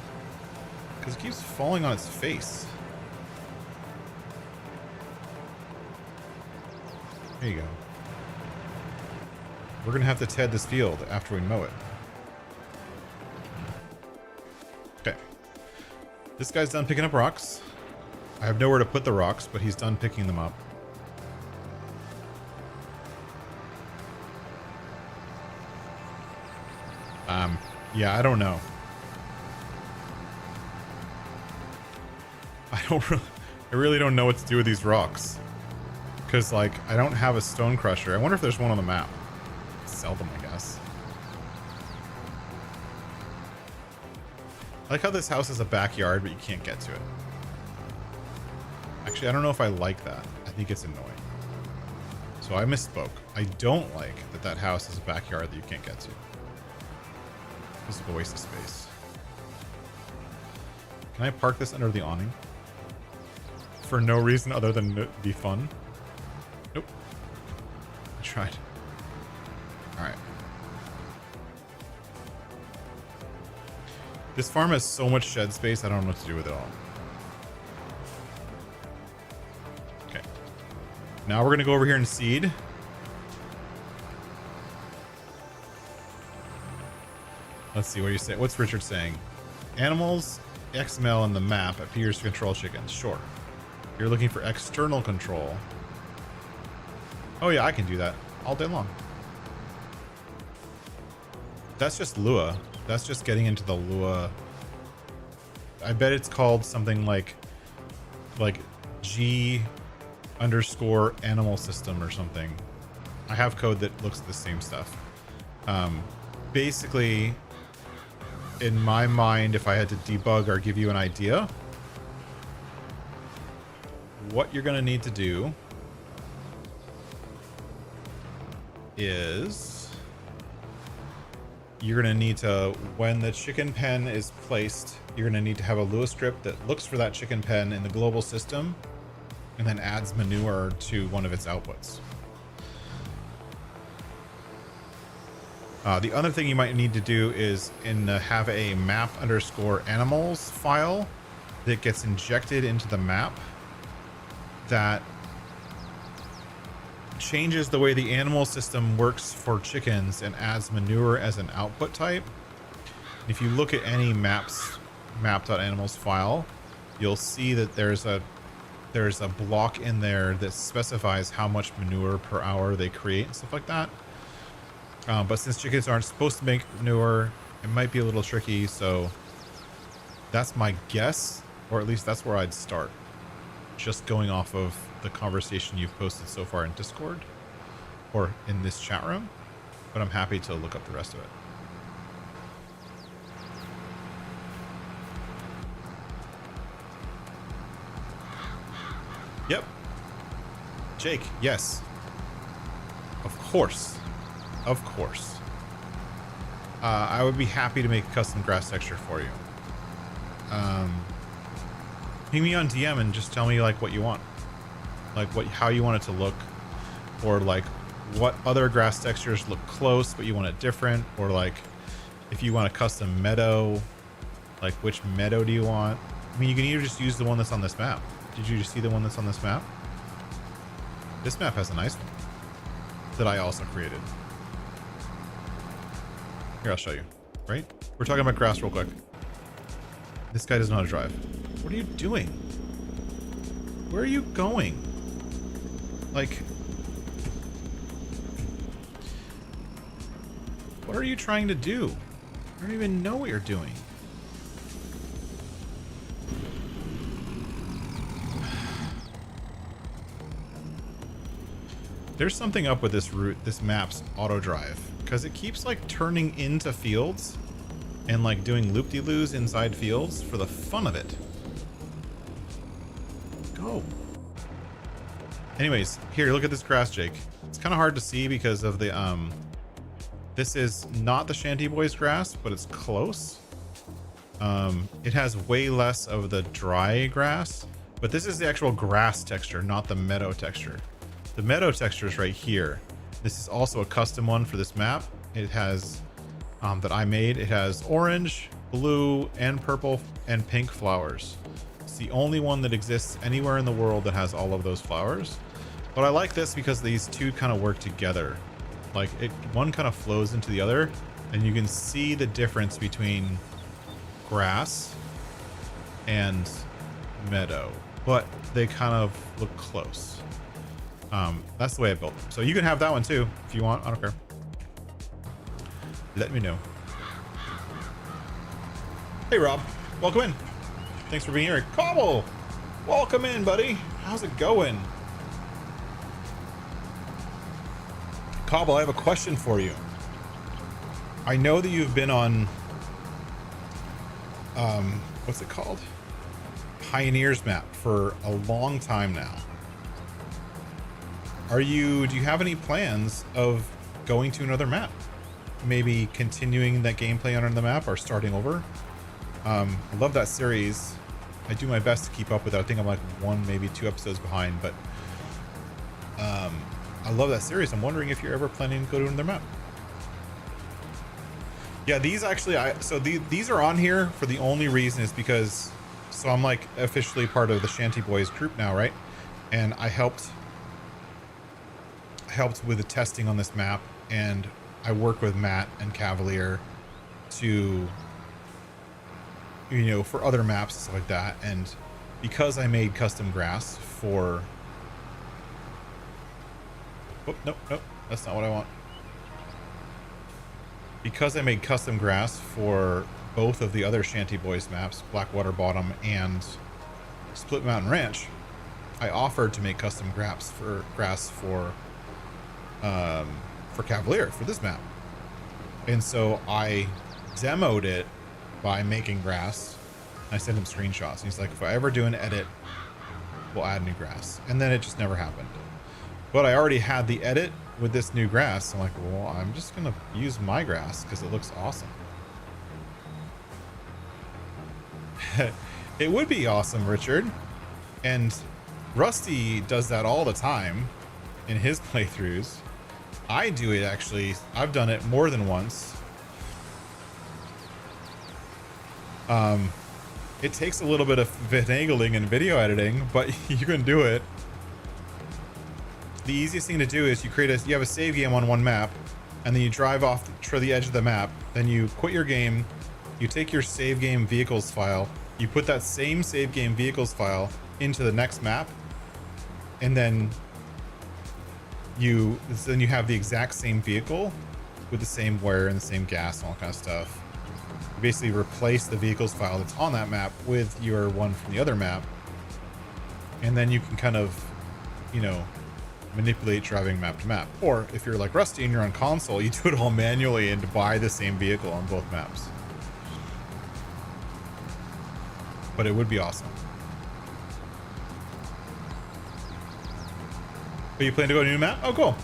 Because it keeps falling on its face. There you go. We're gonna have to ted this field after we mow it. Okay. This guy's done picking up rocks. I have nowhere to put the rocks, but he's done picking them up. Yeah, I don't know. I really don't know what to do with these rocks. Because, like, I don't have a stone crusher. I wonder if there's one on the map. Sell them, I guess. I like how this house has a backyard, but you can't get to it. Actually, I don't know if I like that. I think it's annoying. So I misspoke. I don't like that that house has a backyard that you can't get to. It's like a waste of space. Can I park this under the awning? For no reason other than to be fun? Nope. I tried. Alright. This farm has so much shed space, I don't know what to do with it all. Okay. Now we're going to go over here and seed. Let's see, what do you say? What's Richard saying? Animals XML in the map appears to control chickens. Sure. You're looking for external control. Oh yeah, I can do that all day long. That's just Lua. That's just getting into the Lua. I bet it's called something like G underscore animal system or something. I have code that looks at the same stuff. Basically, in my mind, if I had to debug or give you an idea, what you're going to need to do is you're going to need to, when the chicken pen is placed, you're going to need to have a Lua script that looks for that chicken pen in the global system and then adds manure to one of its outputs. The other thing you might need to do is have a map underscore animals file that gets injected into the map that changes the way the animal system works for chickens and adds manure as an output type. If you look at any map.animals file, you'll see that there's a block in there that specifies how much manure per hour they create and stuff like that. But since chickens aren't supposed to make manure, it might be a little tricky, so that's my guess, or at least that's where I'd start. Just going off of the conversation you've posted so far in Discord, or in this chat room, but I'm happy to look up the rest of it. Yep. Jake, yes. Of course. Of course. I would be happy to make a custom grass texture for you. Ping me on DM and just tell me like what you want. Like how you want it to look. Or like what other grass textures look close but you want it different. Or like if you want a custom meadow, like which meadow do you want? I mean, you can either just use the one that's on this map. Did you just see the one that's on this map? This map has a nice one that I also created. Here, I'll show you. Right? We're talking about grass real quick. This guy doesn't know how to drive. What are you doing? Where are you going? Like, what are you trying to do? I don't even know what you're doing. There's something up with this route, this map's auto drive, because it keeps like turning into fields and like doing loop-de-loos inside fields for the fun of it. Go. Anyways, here, look at this grass, Jake. It's kind of hard to see because of the this is not the Shanty Boys grass, but it's close. It has way less of the dry grass, but this is the actual grass texture, not the meadow texture. The meadow texture is right here. This is also a custom one for this map. It has that I made. It has orange, blue, and purple and pink flowers. It's the only one that exists anywhere in the world that has all of those flowers. But I like this because these two kind of work together. Like one kind of flows into the other, and you can see the difference between grass and meadow, but they kind of look close. That's the way I built them. So you can have that one too if you want. I don't care. Let me know. Hey Rob, welcome in. Thanks for being here. Cobble, welcome in, buddy. How's it going? Cobble, I have a question for you. I know that you've been on what's it called? Pioneers map for a long time now. Do you have any plans of going to another map? Maybe continuing that gameplay on another map or starting over? I love that series. I do my best to keep up with it. I think I'm like 1, maybe 2 episodes behind, but I love that series. I'm wondering if you're ever planning to go to another map. Yeah, these actually, these are on here for the only reason is because, so I'm like officially part of the Shanty Boys group now, right? And I helped with the testing on this map, and I work with Matt and Cavalier to, you know, for other maps and stuff like that. And because I made custom grass for, oh, nope, that's not what I want. Because I made custom grass for both of the other Shanty Boys maps, Blackwater Bottom and Split Mountain Ranch, I offered to make custom grass for Cavalier for this map. And so I demoed it by making grass. I sent him screenshots. And he's like, if I ever do an edit, we'll add new grass. And then it just never happened. But I already had the edit with this new grass. I'm like, well, I'm just gonna use my grass because it looks awesome. It would be awesome, Richard. And Rusty does that all the time in his playthroughs. I do it actually. I've done it more than once. It takes a little bit of finagling and video editing, but you can do it. The easiest thing to do is you have a save game on one map, and then you drive off to the edge of the map. Then you quit your game. You take your save game vehicles file. You put that same save game vehicles file into the next map, and then you have the exact same vehicle with the same wear and the same gas and all kind of stuff. You basically replace the vehicles file that's on that map with your one from the other map, and then you can kind of, you know, manipulate driving map to map. Or if you're like Rusty and you're on console, you do it all manually and buy the same vehicle on both maps. But it would be awesome. But you plan to go to a new map? Oh, cool.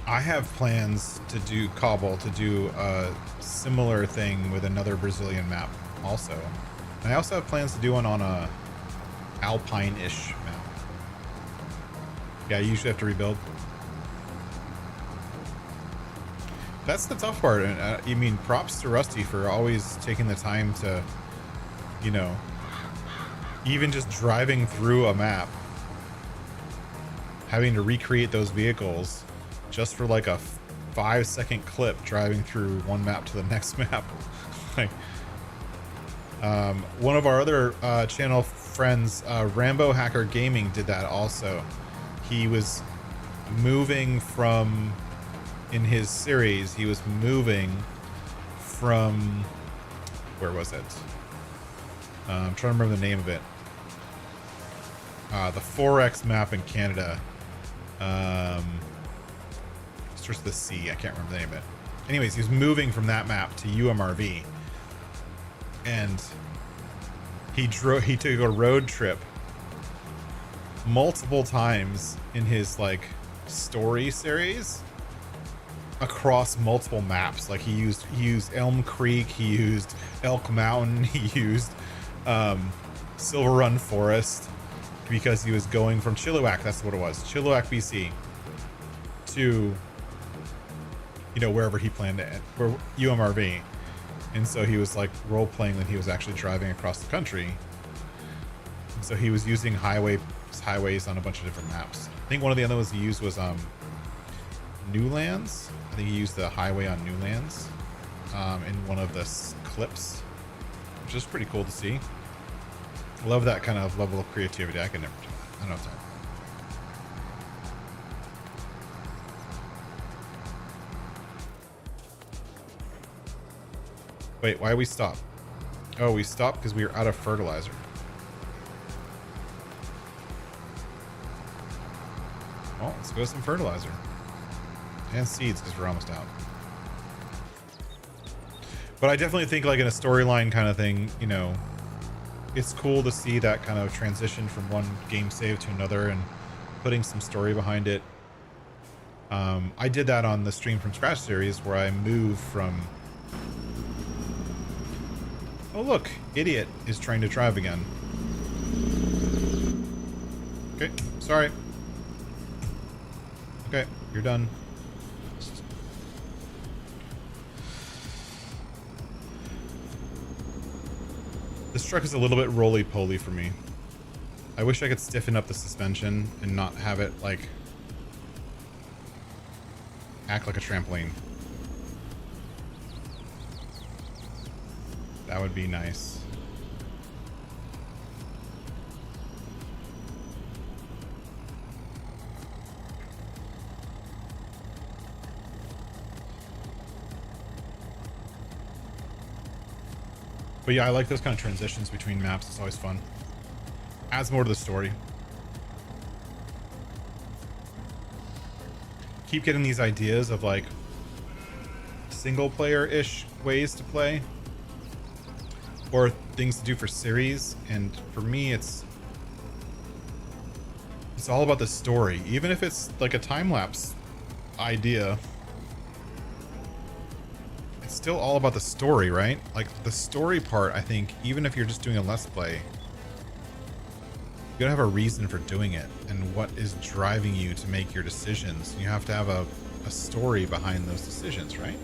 I have plans to do a similar thing with another Brazilian map also. And I also have plans to do one on a Alpine-ish map. Yeah, you usually have to rebuild. That's the tough part. And I mean, props to Rusty for always taking the time to, you know, even just driving through a map, having to recreate those vehicles just for like a 5-second clip driving through one map to the next map. Like, one of our other channel friends, Rambo Hacker Gaming, did that also. He was moving from, in his series, he was moving from, where was it? I'm trying to remember the name of it. The 4X map in Canada. starts with a C. I can't remember the name of it. Anyways, he was moving from that map to UMRV, and he took a road trip multiple times in his like story series across multiple maps. Like he used Elm Creek, he used Elk Mountain, he used Silver Run Forest, because he was going from Chilliwack, that's what it was, Chilliwack, BC, to, you know, wherever he planned to end, where UMRV. And so he was like role playing that he was actually driving across the country. And so he was using highways on a bunch of different maps. I think one of the other ones he used was Newlands. I think he used the highway on Newlands in one of the clips, which is pretty cool to see. I love that kind of level of creativity. I can never do that. I don't have time. Wait, why we stop? Oh, we stopped because we were out of fertilizer. Well, let's go with some fertilizer. And seeds, because we're almost out. But I definitely think, like, in a storyline kind of thing, you know, it's cool to see that kind of transition from one game save to another and putting some story behind it. I did that on the Stream from Scratch series, where I moved from... Oh, look, Idiot is trying to drive again. Okay, sorry. Okay, you're done. This truck is a little bit roly-poly for me. I wish I could stiffen up the suspension and not have it, like, act like a trampoline. That would be nice. But yeah, I like those kind of transitions between maps. It's always fun. Adds more to the story. Keep getting these ideas of like single player-ish ways to play, or things to do for series. And for me, it's all about the story. Even if it's like a time-lapse idea, it's still all about the story, right? Like the story part, I think, even if you're just doing a Let's Play, you gotta have a reason for doing it and what is driving you to make your decisions. You have to have a story behind those decisions, right?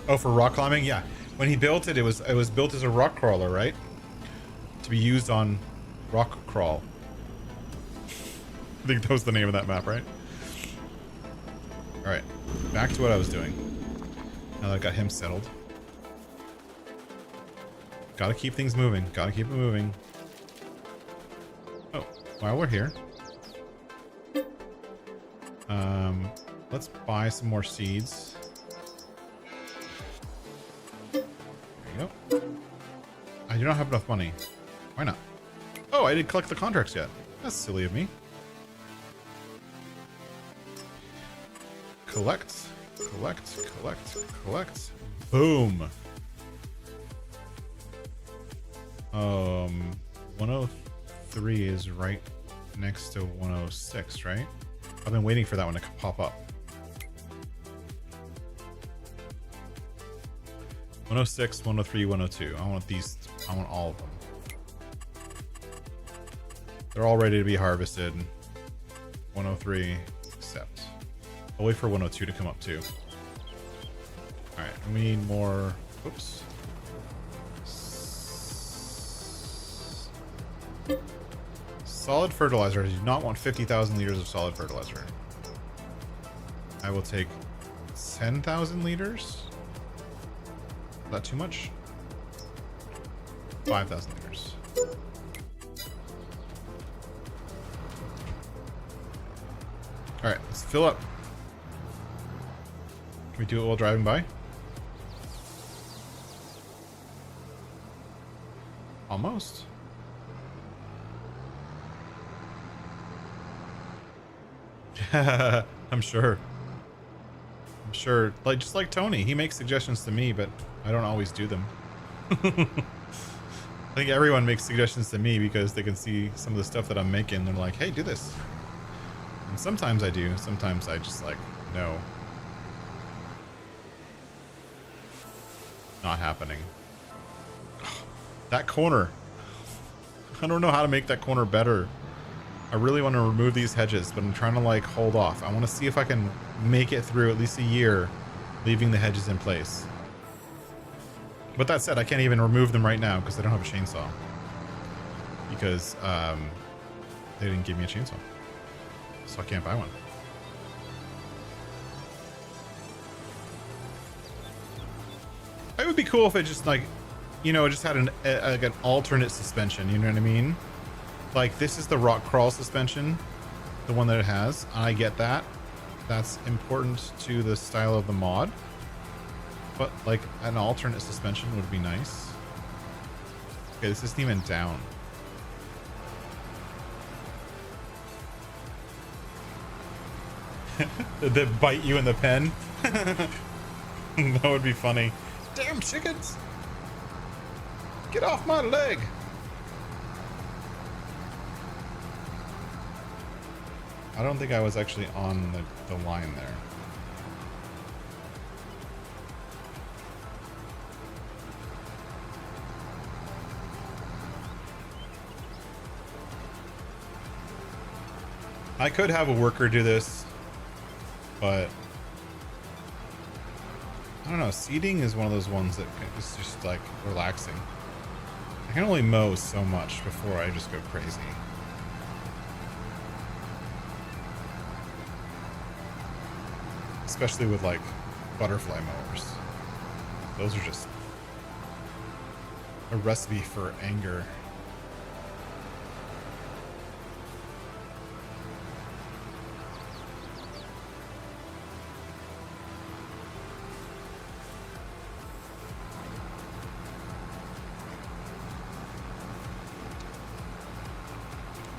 Oh, for rock climbing? Yeah. When he built it, it was built as a rock crawler, right? To be used on rock crawl. I think that was the name of that map, right? Alright, back to what I was doing. Now that I got him settled. Gotta keep things moving. Gotta keep it moving. Oh, while we're here. Let's buy some more seeds. There you go. I do not have enough money. Why not? Oh, I didn't collect the contracts yet. That's silly of me. Collect, collect, collect, collect. Boom. 103 is right next to 106, right? I've been waiting for that one to pop up. 106, 103, 102. I want these. I want all of them. They're all ready to be harvested. 103, accept. I'll wait for 102 to come up too. Alright, we need more. Oops. Solid fertilizer. I do not want 50,000 liters of solid fertilizer. I will take 10,000 liters. Is that too much? 5,000 liters. Alright, let's fill up. Can we do it while driving by? Almost. I'm sure. I'm sure. Like, just like Tony, he makes suggestions to me, but I don't always do them. I think everyone makes suggestions to me because they can see some of the stuff that I'm making. They're like, hey, do this. And sometimes I do. Sometimes I just like, no. Not happening. That corner. I don't know how to make that corner better. I really want to remove these hedges, but I'm trying to like hold off. I want to see if I can make it through at least a year, leaving the hedges in place. But that said, I can't even remove them right now because I don't have a chainsaw. Because they didn't give me a chainsaw. So I can't buy one. It would be cool if it just like, you know, it just had like an alternate suspension, you know what I mean? Like this is the rock crawl suspension, the one that it has. I get that. That's important to the style of the mod. But like an alternate suspension would be nice. Okay, this isn't even down. They bite you in the pen. That would be funny. Damn chickens! Get off my leg! I don't think I was actually on the line there. I could have a worker do this, but I don't know. Seeding is one of those ones that is just like relaxing. I can only mow so much before I just go crazy. Especially with like butterfly mowers. Those are just a recipe for anger.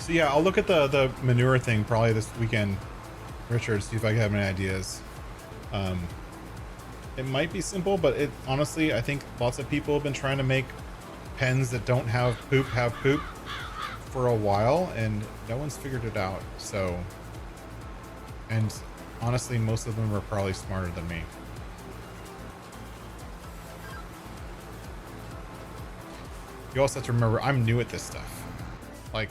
So yeah, I'll look at the manure thing probably this weekend, Richard, see if I have any ideas. It might be simple, but it honestly, I think lots of people have been trying to make pens that don't have poop for a while, and no one's figured it out. So, and honestly, most of them are probably smarter than me. You also have to remember, I'm new at this stuff. Like,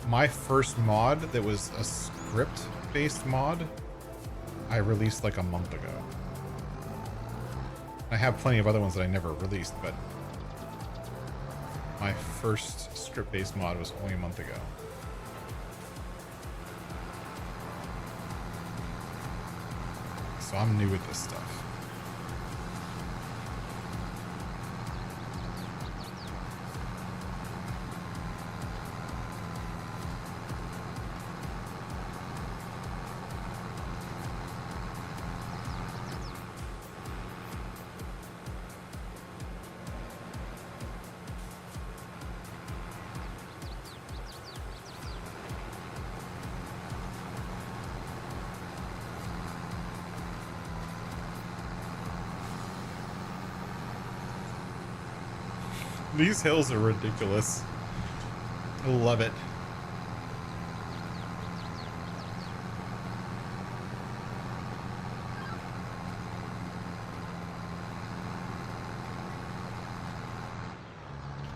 my first mod that was a script-based mod, I released like a month ago. I have plenty of other ones that I never released, but my first script-based mod was only a month ago. So I'm new with this stuff. These hills are ridiculous. I love it.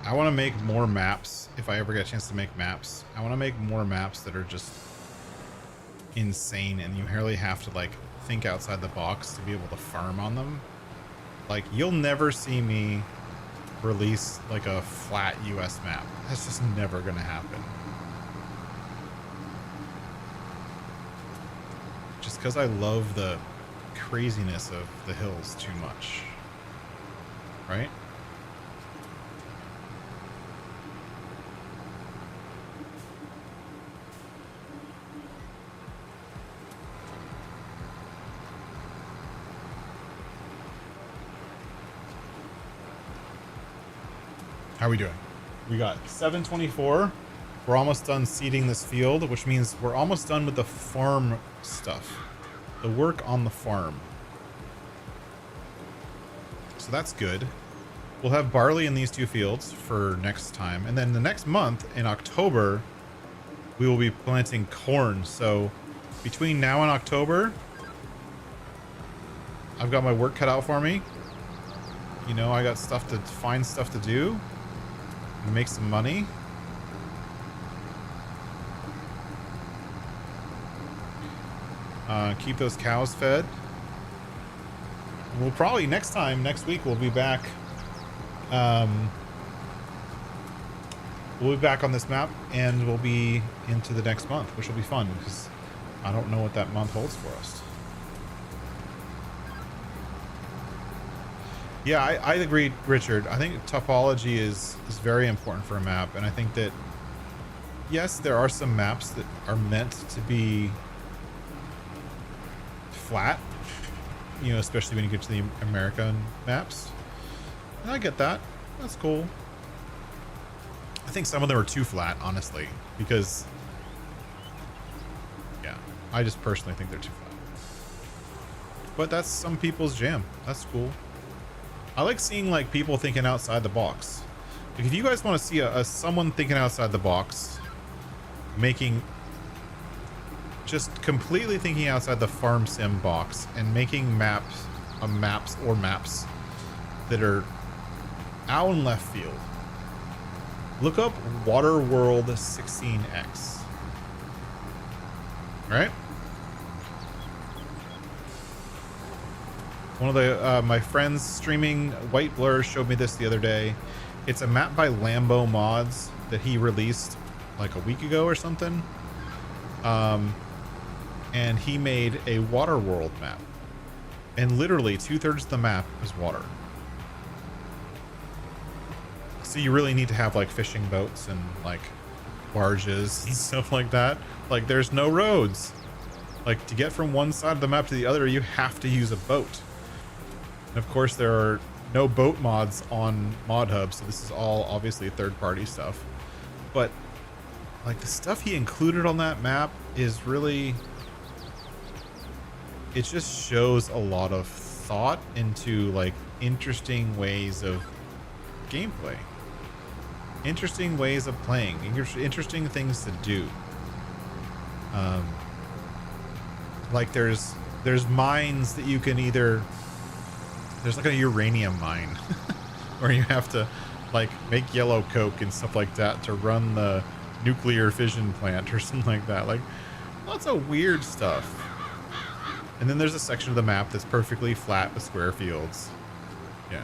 I want to make more maps. If I ever get a chance to make maps, I want to make more maps that are just insane and you barely have to like think outside the box to be able to farm on them. Like, you'll never see me release like a flat US map. That's just never gonna happen. Just because I love the craziness of the hills too much. Right? How are we doing? We got 724. We're almost done seeding this field, which means we're almost done with the farm stuff. The work on the farm. So that's good. We'll have barley in these 2 fields for next time. And then the next month, in October, we will be planting corn. So between now and October, I've got my work cut out for me. You know, I got stuff to find stuff to do and make some money. Keep those cows fed. We'll probably next week, we'll be back. We'll be back on this map, and we'll be into the next month, which will be fun because I don't know what that month holds for us. Yeah, I agree, Richard. I think topology is very important for a map, and I think that yes, there are some maps that are meant to be flat, you know, especially when you get to the American maps. And I get that. That's cool. I think some of them are too flat, honestly, because yeah, I just personally think they're too flat. But that's some people's jam. That's cool. I like seeing like people thinking outside the box. Like, if you guys want to see someone thinking outside the box, just completely thinking outside the farm sim box and making maps that are out in left field, look up Waterworld 16X. All right. One of the my friends streaming White Blur showed me this the other day. It's a map by Lambo Mods that he released like a week ago or something. And he made a water world map, and literally 2/3 of the map is water. So you really need to have like fishing boats and like barges and stuff like that. Like, there's no roads. Like, to get from one side of the map to the other, you have to use a boat. And of course, there are no boat mods on Mod Hub, so this is all obviously third-party stuff. But like, the stuff he included on that map is really, it just shows a lot of thought into like interesting ways of gameplay, interesting ways of playing, interesting things to do. Like there's mines that you can there's like a uranium mine where you have to like make yellow coke and stuff like that to run the nuclear fission plant or something like that. Like, lots of weird stuff. And then there's a section of the map that's perfectly flat with square fields. Yeah.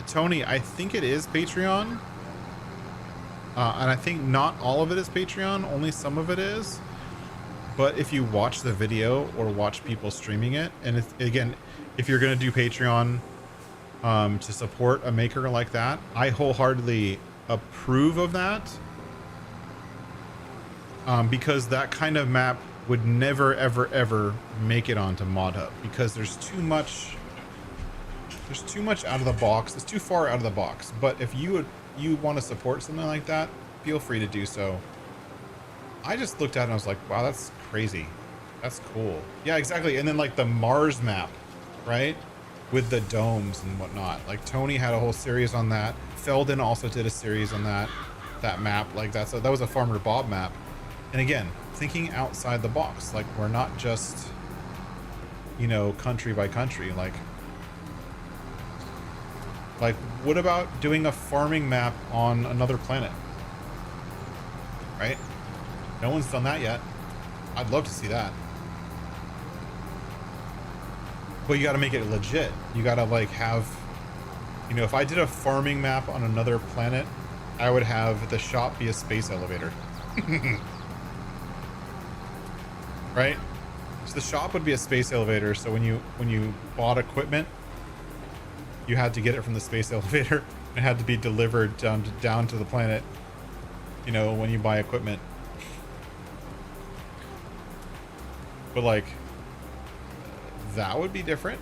Tony, I think it is Patreon. And I think not all of it is Patreon, only some of it is. But if you watch the video or watch people streaming it, and again, if you're going to do Patreon to support a maker like that, I wholeheartedly approve of that. Because that kind of map would never, ever, ever make it onto Mod Hub, because there's too much out of the box. It's too far out of the box. But if you want to support something like that, feel free to do so. I just looked at it and I was like, wow, that's crazy. That's cool. Yeah, exactly. And then like the Mars map, right? With the domes and whatnot. Like, Tony had a whole series on that. Feldon also did a series on that map. Like, that was a Farmer Bob map. And again, thinking outside the box. Like, we're not just, you know, country by country. Like, what about doing a farming map on another planet? Right? No one's done that yet. I'd love to see that. But you got to make it legit. You got to like have, you know, if I did a farming map on another planet, I would have the shop be a space elevator. Right? So the shop would be a space elevator. So when you bought equipment, you had to get it from the space elevator. It had to be delivered down to the planet, you know, when you buy equipment. But like, that would be different.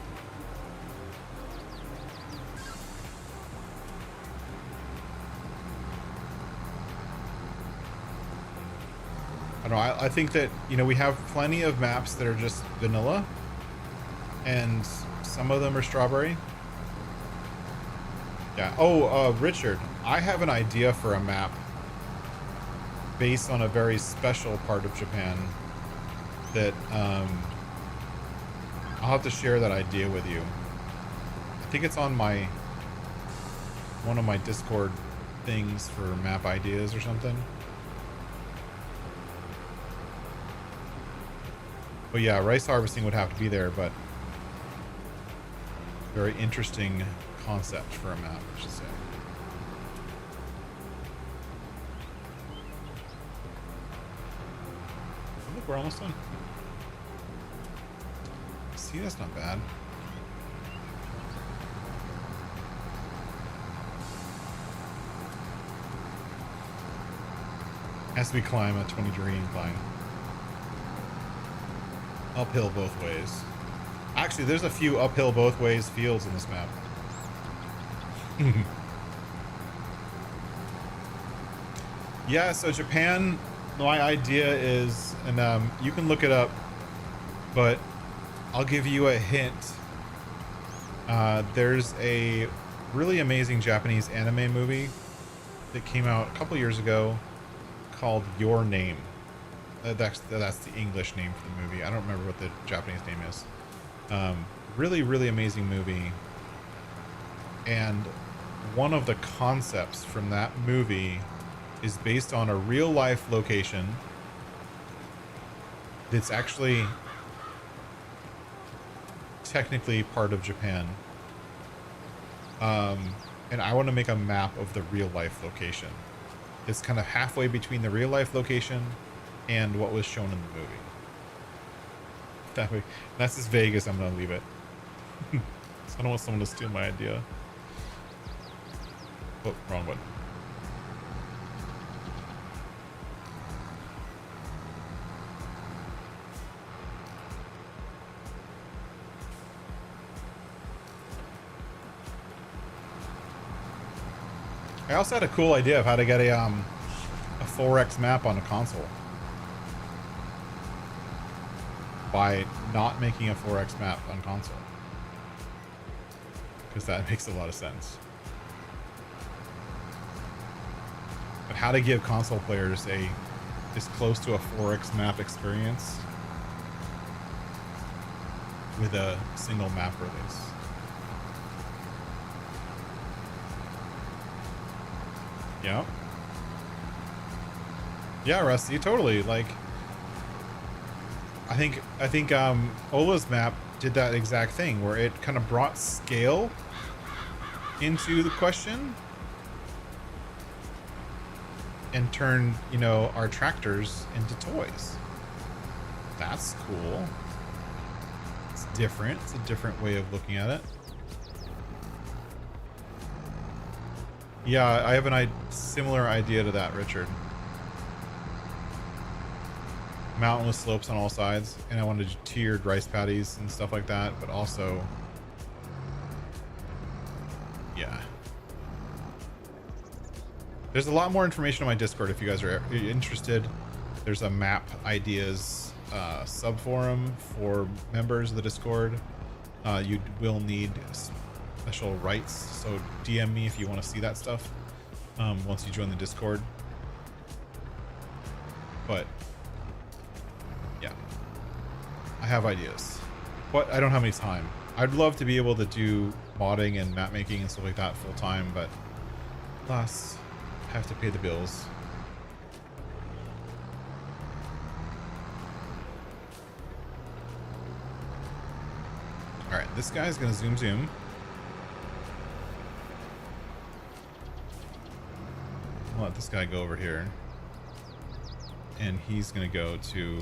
I don't know. I think that, you know, we have plenty of maps that are just vanilla, and some of them are strawberry. Yeah. Oh, Richard, I have an idea for a map based on a very special part of Japan that I'll have to share that idea with you. I think it's on my one of my Discord things for map ideas or something. But yeah, rice harvesting would have to be there, but very interesting concept for a map, I should say. Oh, look, we're almost done. See, that's not bad. As we climb a 20-degree incline. Uphill both ways. Actually, there's a few uphill both ways fields in this map. Yeah, so Japan, my idea is, and you can look it up, but I'll give you a hint. There's a really amazing Japanese anime movie that came out a couple years ago called Your Name. That's the English name for the movie. I don't remember what the Japanese name is. Really, really amazing movie. And one of the concepts from that movie is based on a real life location that's actually technically part of Japan. And I want to make a map of the real life location. It's kind of halfway between the real life location and what was shown in the movie. That way, that's as vague as I'm gonna leave it. So I don't want someone to steal my idea. Oh, wrong one. I also had a cool idea of how to get a 4X map on a console by not making a 4X map on console, because that makes a lot of sense. But how to give console players as close to a 4X map experience with a single map release. Yeah. Yeah, Rusty, totally. Like, I think Ola's map did that exact thing where it kind of brought scale into the question and turned, you know, our tractors into toys. That's cool. It's different. It's a different way of looking at it. Yeah, I have a similar idea to that, Richard. Mountainous slopes on all sides, and I wanted tiered rice paddies and stuff like that, but also, yeah. There's a lot more information on my Discord if you guys are interested. There's a map ideas subforum for members of the Discord. You will need special rights, so DM me if you want to see that stuff once you join the Discord. But yeah, I have ideas, but I don't have any time. I'd love to be able to do modding and map making and stuff like that full time, but alas, I have to pay the bills. All right, this guy's gonna zoom. I'll let this guy go over here, and he's gonna go to,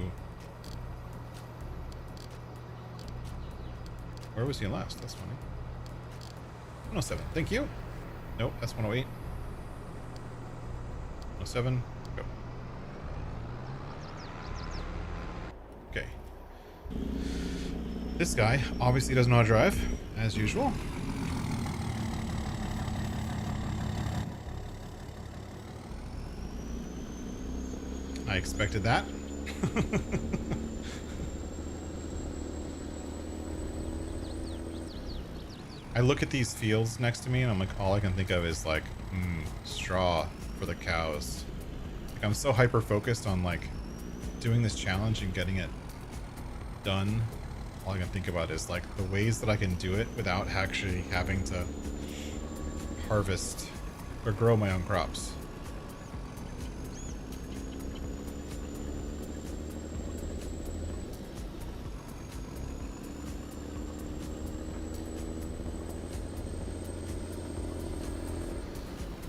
where was he last? That's funny. 107. Thank you. Nope, that's 108. 107. Go. Okay. This guy obviously doesn't know how to drive, as usual. I expected that. I look at these fields next to me and I'm like, all I can think of is like, straw for the cows. Like, I'm so hyper focused on like doing this challenge and getting it done. All I can think about is like the ways that I can do it without actually having to harvest or grow my own crops.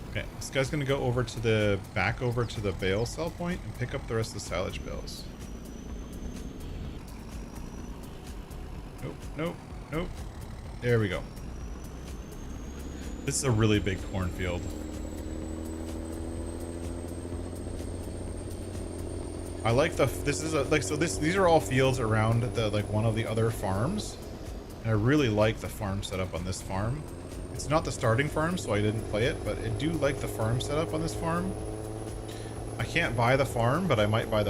Okay, this guy's gonna go over to the back over to the bale sell point and pick up the rest of the silage bales. Nope, nope, nope. There we go. This is a really big cornfield. I like these are all fields around the like one of the other farms. And I really like the farm setup on this farm. It's not the starting farm, so I didn't play it, but I do like the farm setup on this farm. I can't buy the farm, but I might buy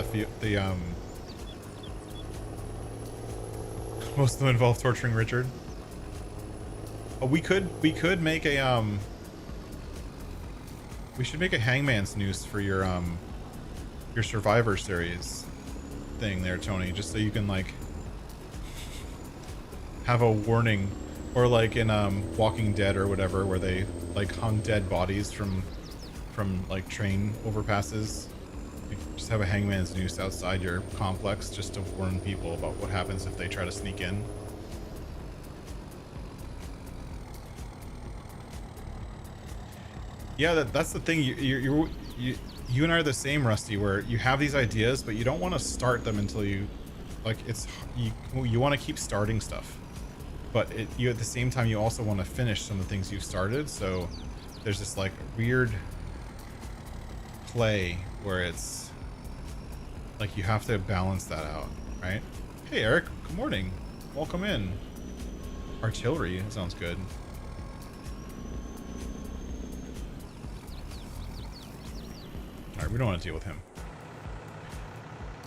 most of them involve torturing Richard. Oh, we could make a we should make a Hangman's Noose for your Survivor Series thing there, Tony, just so you can like have a warning, or like in Walking Dead or whatever, where they like hung dead bodies from like train overpasses. You just have a Hangman's Noose outside your complex just to warn people about what happens if they try to sneak in. Yeah, that's the thing. You and I are the same, Rusty, where you have these ideas, but you don't want to start them until you, like, you want to keep starting stuff, but you at the same time you also want to finish some of the things you've started. So there's this like weird play where it's like you have to balance that out, right? Hey, Eric, good morning. Welcome in. Artillery sounds good. Alright, we don't want to deal with him.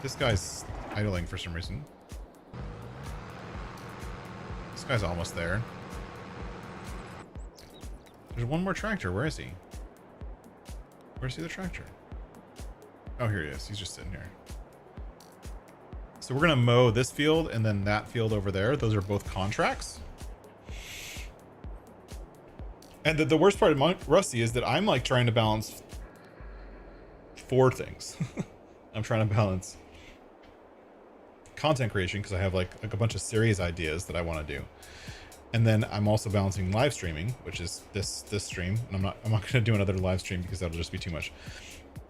This guy's idling for some reason. This guy's almost there. There's one more tractor. Where is he? Where's the other tractor? Oh, here he is. He's just sitting here. So we're going to mow this field and then that field over there. Those are both contracts. And the worst part of Rusty is that I'm like trying to balance 4 things. I'm trying to balance content creation because I have like a bunch of series ideas that I want to do, and then I'm also balancing live streaming, which is this stream, and I'm not going to do another live stream because that'll just be too much.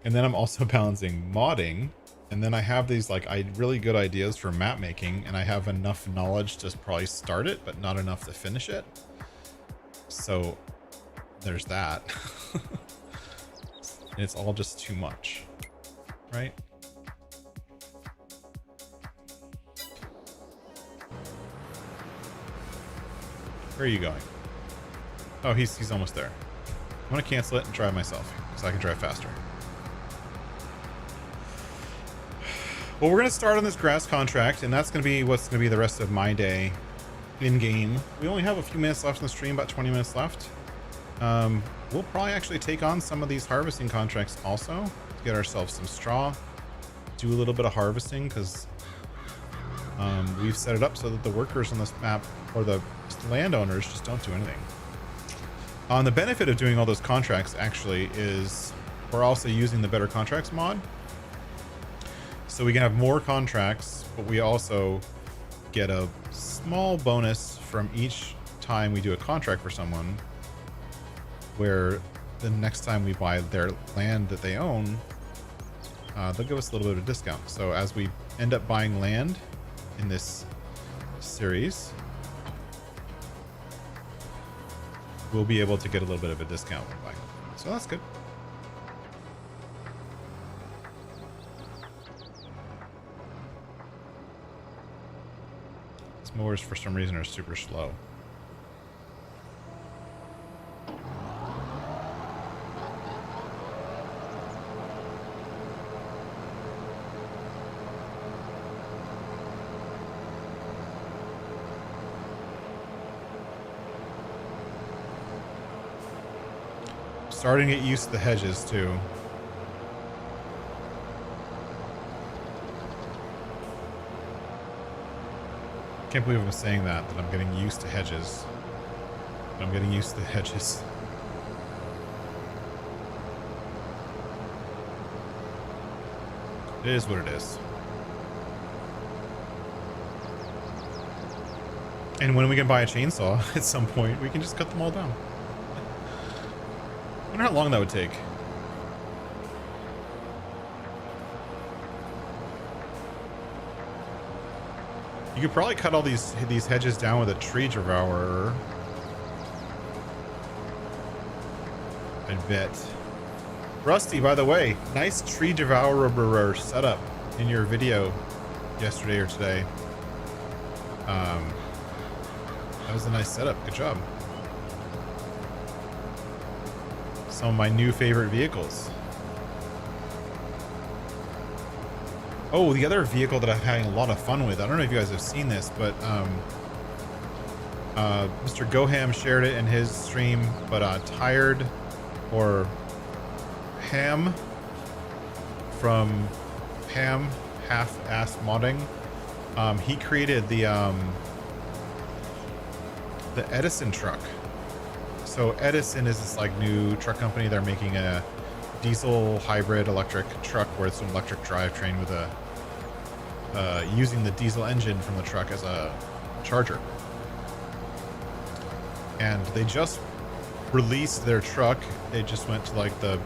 And then I'm also balancing modding, and then I have these like really good ideas for map making, and I have enough knowledge to probably start it, but not enough to finish it. So there's that. And it's all just too much, right? Where are you going? Oh, he's almost there. I'm gonna cancel it and drive myself so I can drive faster. Well, we're gonna start on this grass contract, and that's gonna be what's gonna be the rest of my day in game. We only have a few minutes left in the stream, about 20 minutes left. We'll probably actually take on some of these harvesting contracts also to get ourselves some straw, do a little bit of harvesting, because we've set it up so that the workers on this map, or the landowners, just don't do anything. The benefit of doing all those contracts actually is we're also using the Better Contracts mod, so we can have more contracts, but we also get a small bonus from each time we do a contract for someone, where the next time we buy their land that they own, they'll give us a little bit of a discount. So as we end up buying land in this series, we'll be able to get a little bit of a discount when buying. So that's good. These mowers for some reason are super slow. starting to get used to the hedges too. Can't believe I'm saying that I'm getting used to hedges. I'm getting used to the hedges. It is what it is. And when we can buy a chainsaw at some point, we can just cut them all down. I wonder how long that would take. You could probably cut all these hedges down with a tree devourer. I bet. Rusty, by the way, nice tree devourer setup in your video yesterday or today. That was a nice setup. Good job. Some of my new favorite vehicles. Oh, the other vehicle that I'm having a lot of fun with. I don't know if you guys have seen this, but Mr. Goham shared it in his stream. But Tired or Ham from Ham Half-Ass Modding, he created the Edison truck. So Edison is this like new truck company. They're making a diesel hybrid electric truck where it's an electric drivetrain with a using the diesel engine from the truck as a charger. And they just released their truck. They just went to like the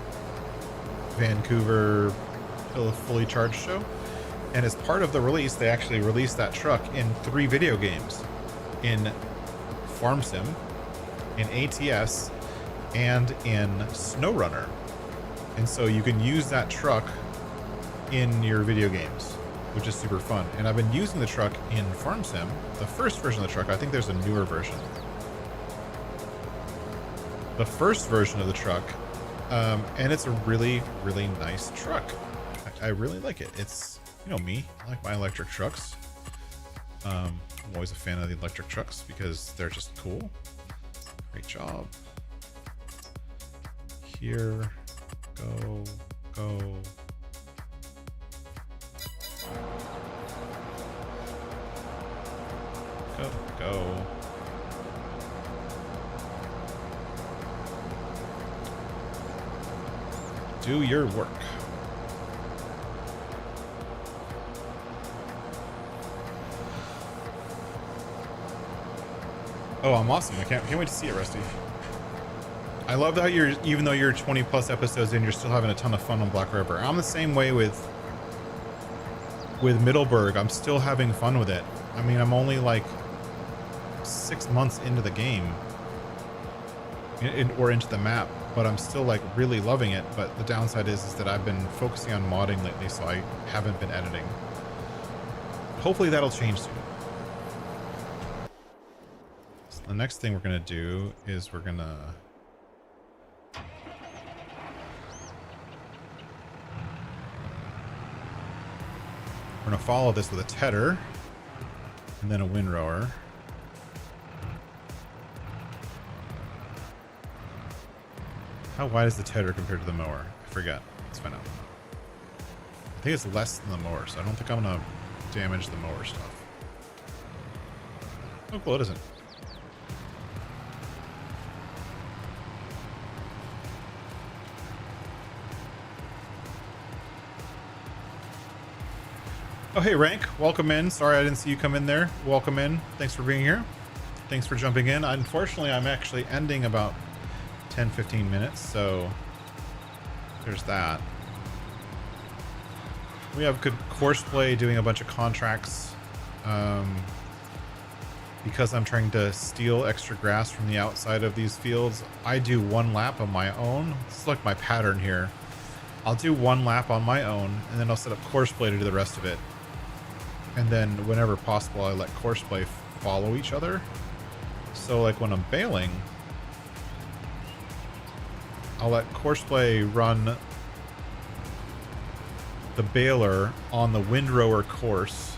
Vancouver fully charged show, and as part of the release they actually released that truck in 3 video games, in Farm Sim, in ATS, and in SnowRunner. And so you can use that truck in your video games, which is super fun. And I've been using the truck in Farm Sim, the first version of the truck. I think there's a newer version. The first version of the truck, and it's a really, really nice truck. I really like it. It's, you know me, I like my electric trucks. I'm always a fan of the electric trucks because they're just cool. Great job. Here, go. Go. Do your work. Oh, I'm awesome. I can't wait to see it, Rusty. I love how even though you're 20 plus episodes in, you're still having a ton of fun on Black River. I'm the same way with Middleburg. I'm still having fun with it. I mean, I'm only like 6 months into the game, or into the map, but I'm still like really loving it. But the downside is that I've been focusing on modding lately, so I haven't been editing. Hopefully that'll change soon. So the next thing we're gonna do is we're gonna follow this with a tedder and then a windrower. How wide is the tedder compared to the mower? I forget. Let's find out. I think it's less than the mower, so I don't think I'm gonna damage the mower stuff. Oh, cool, it isn't. Oh, hey, Rank. Welcome in. Sorry I didn't see you come in there. Welcome in. Thanks for being here. Thanks for jumping in. Unfortunately, I'm actually ending about 10-15 minutes, so there's that. We have good courseplay, doing a bunch of contracts. Because I'm trying to steal extra grass from the outside of these fields, I do 1 lap on my own. This is like my pattern here. I'll do 1 lap on my own, and then I'll set up courseplay to do the rest of it. And then whenever possible, I let courseplay follow each other. So like when I'm bailing, I'll let courseplay run the baler on the windrower course,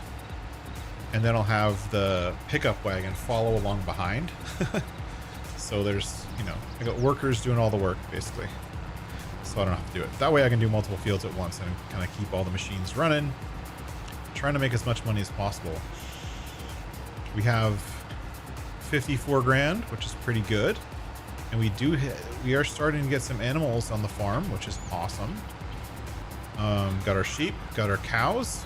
and then I'll have the pickup wagon follow along behind. So there's, you know, I got workers doing all the work basically. so I don't have to do it. That way I can do multiple fields at once and kind of keep all the machines running. Trying to make as much money as possible. We have 54 grand, which is pretty good. And we are starting to get some animals on the farm, which is awesome. Got our sheep, got our cows.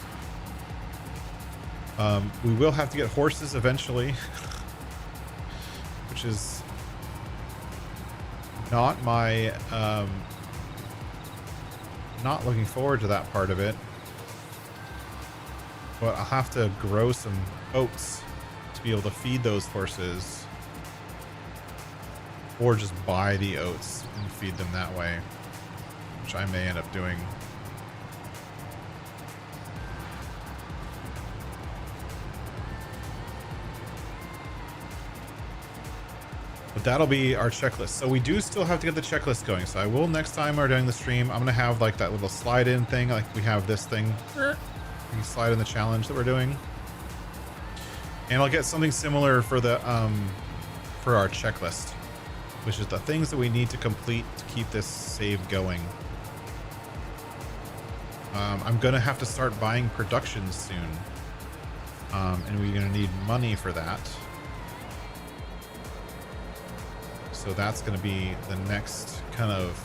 We will have to get horses eventually, which is not my, not looking forward to that part of it. But I'll have to grow some oats to be able to feed those horses, or just buy the oats and feed them that way, which I may end up doing. But that'll be our checklist. So we do still have to get the checklist going. So I will, next time we're doing the stream, I'm gonna have like that little slide in thing, like we have this thing. You can slide in the challenge that we're doing. And I'll get something similar for the for our checklist, which is the things that we need to complete to keep this save going. I'm gonna have to start buying productions soon. And we're gonna need money for that. So that's gonna be the next kind of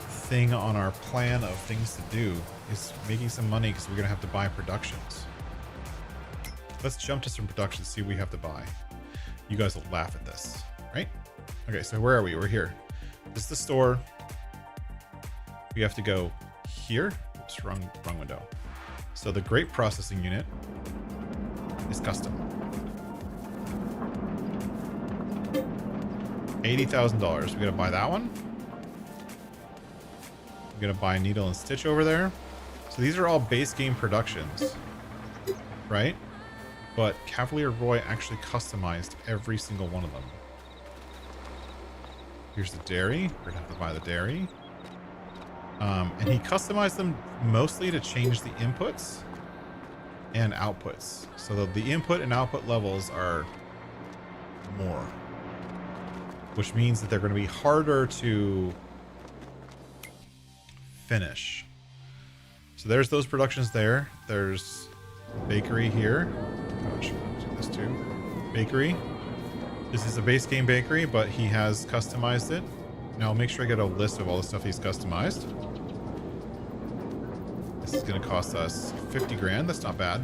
thing on our plan of things to do, is making some money because we're gonna have to buy productions. Let's jump to some productions, see what we have to buy. You guys will laugh at this, right? Okay, so where are we? We're here. This is the store. We have to go here. Oops, wrong window. So the grape processing unit is custom. $80,000. We gotta buy that one. We're gonna buy needle and stitch over there. So these are all base game productions, right? But Cavailier Roy actually customized every single one of them. Here's the dairy. We're gonna have to buy the dairy. And he customized them mostly to change the inputs and outputs. So that the input and output levels are more, which means that they're going to be harder to finish. So there's those productions there. There's bakery here. Gosh, I'll do this too. Bakery. This is a base game bakery, but he has customized it. Now I'll make sure I get a list of all the stuff he's customized. This is going to cost us 50 grand. That's not bad.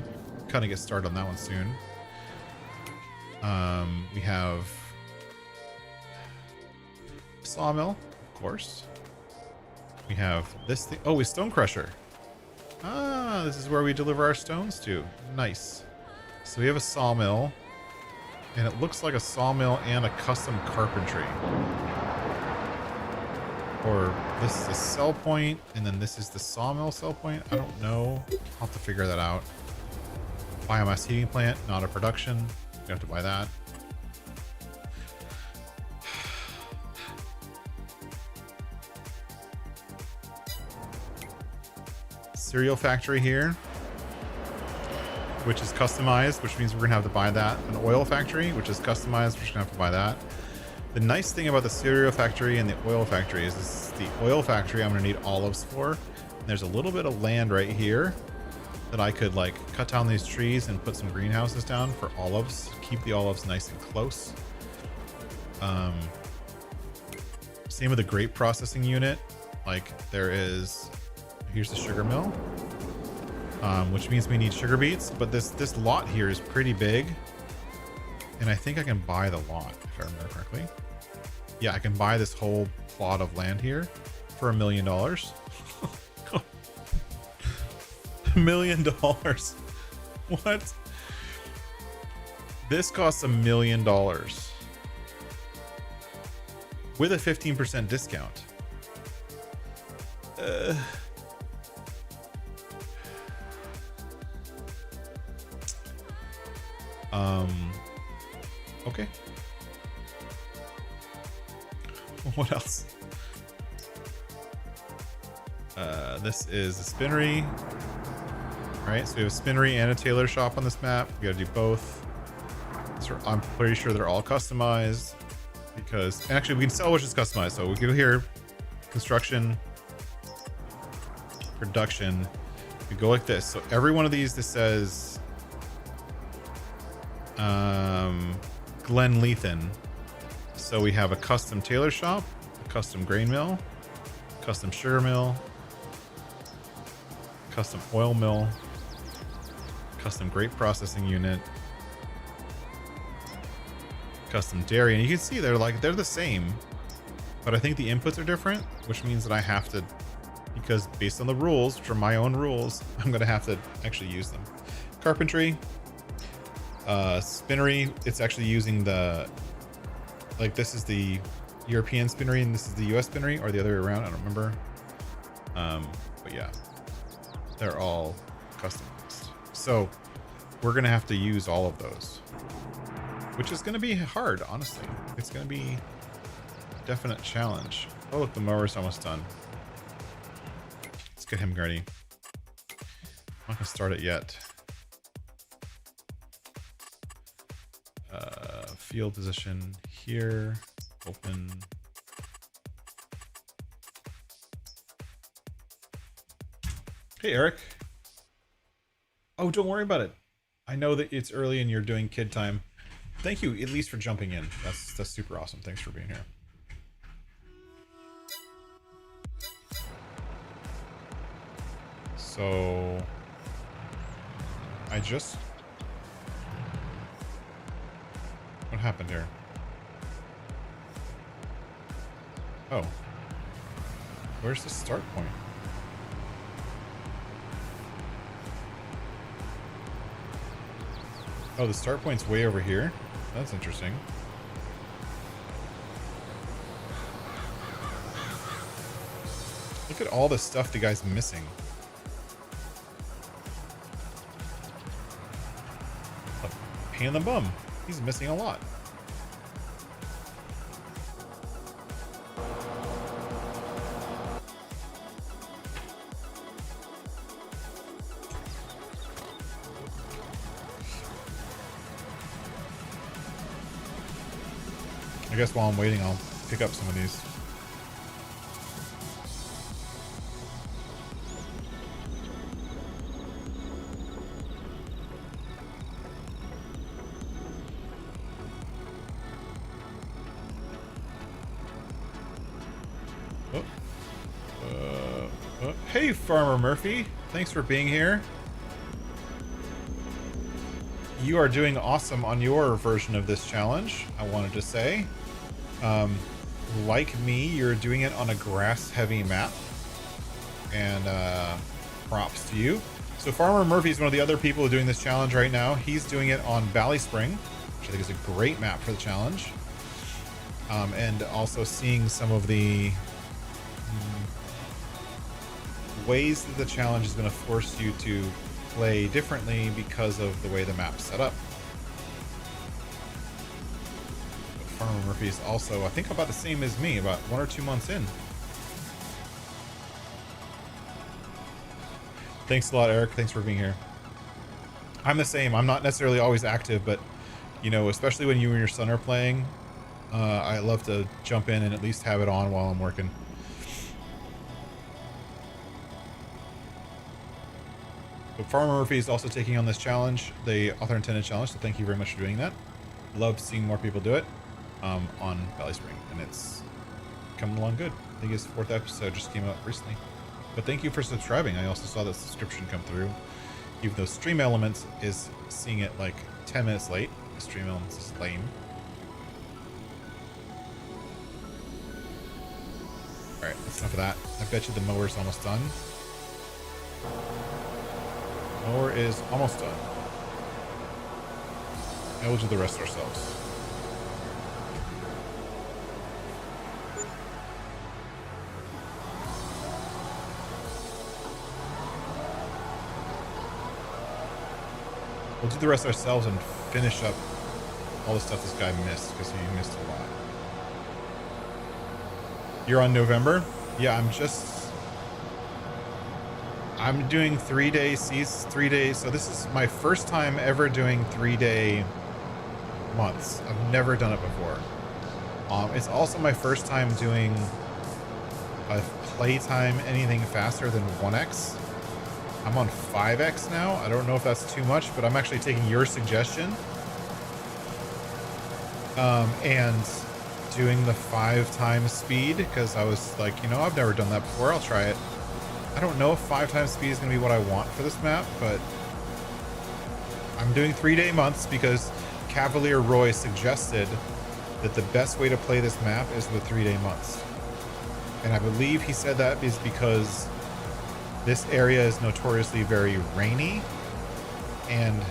Kind of get started on that one soon. We have sawmill, of course. We have this thing. Oh, a stone crusher. Ah, this is where we deliver our stones to. Nice. So we have a sawmill, and it looks like a sawmill and a custom carpentry. Or this is a sell point, and then this is the sawmill sell point. I don't know. I'll have to figure that out. Biomass heating plant, not a production. We have to buy that. Cereal factory here, which is customized, which means we're gonna have to buy that. An oil factory, which is customized, we're gonna have to buy that. The nice thing about the cereal factory and the oil factory is this, the oil factory I'm gonna need olives for. And there's a little bit of land right here that I could like cut down these trees and put some greenhouses down for olives. Keep the olives nice and close. Same with the grape processing unit. Like there is, here's the sugar mill, which means we need sugar beets. But this lot here is pretty big, and I think I can buy the lot if I remember correctly. Yeah, I can buy this whole plot of land here for $1 million. $1 million. What? This costs $1 million with a 15% discount. Okay. What else? This is a spinnery. Right, so we have a spinnery and a tailor shop on this map. We gotta do both. So I'm pretty sure they're all customized because actually we can sell which is customized. So we go here, construction, production. We go like this. So every one of these, this says Glenleathann. So we have a custom tailor shop, a custom grain mill, custom sugar mill, custom oil mill, custom grape processing unit, custom dairy. And you can see they're the same, but I think the inputs are different, which means that I have to, because based on the rules, which are my own rules, I'm going to have to actually use them. Carpentry, spinnery, it's actually using the, like, this is the European spinnery and this is the US spinnery, or the other way around, I don't remember. But yeah, they're all customized. So we're going to have to use all of those, which is going to be hard, honestly. It's going to be a definite challenge. Oh, look, the mower's almost done. Let's get him ready. I'm not going to start it yet. Field position here. Open. Hey, Eric. Oh, don't worry about it. I know that it's early and you're doing kid time. Thank you, at least, for jumping in. That's super awesome. Thanks for being here. So I just... What happened here? Oh. Where's the start point? Oh, the start point's way over here? That's interesting. Look at all the stuff the guy's missing. A pain in the bum. He's missing a lot. I guess while I'm waiting, I'll pick up some of these. Hey, Farmer Murphy. Thanks for being here. You are doing awesome on your version of this challenge, I wanted to say. Like me, you're doing it on a grass-heavy map. And props to you. So Farmer Murphy is one of the other people doing this challenge right now. He's doing it on Valley Spring, which I think is a great map for the challenge. And also seeing some of the ways that the challenge is going to force you to play differently because of the way the map's set up. But Farmer Murphy is also, I think, about the same as me, about 1 or 2 months in. Thanks a lot, Eric. Thanks for being here. I'm the same. I'm not necessarily always active, but, you know, especially when you and your son are playing, I love to jump in and at least have it on while I'm working. But Farmer Murphy is also taking on this challenge, the author intended challenge, so thank you very much for doing that. Love seeing more people do it on Valley Spring, and it's coming along good. I think his 4th episode just came out recently. But thank you for subscribing. I also saw the subscription come through, even though Stream Elements is seeing it like 10 minutes late. Stream Elements is lame. Alright, that's enough of that. I bet you the mower's almost done. Mower is almost done. And we'll do the rest ourselves. We'll do the rest ourselves and finish up all the stuff this guy missed, because he missed a lot. You're on November? Yeah, I'm doing 3 days, 3 days. So this is my first time ever doing 3-day months. I've never done it before. It's also my first time doing a playtime anything faster than 1x. I'm on 5x now. I don't know if that's too much, but I'm actually taking your suggestion. And doing the 5 times speed, because I was like, you know, I've never done that before. I'll try it. I don't know if 5 times speed is going to be what I want for this map, but I'm doing 3-day months because Cavailier Roy suggested that the best way to play this map is with 3-day months. And I believe he said that is because this area is notoriously very rainy, and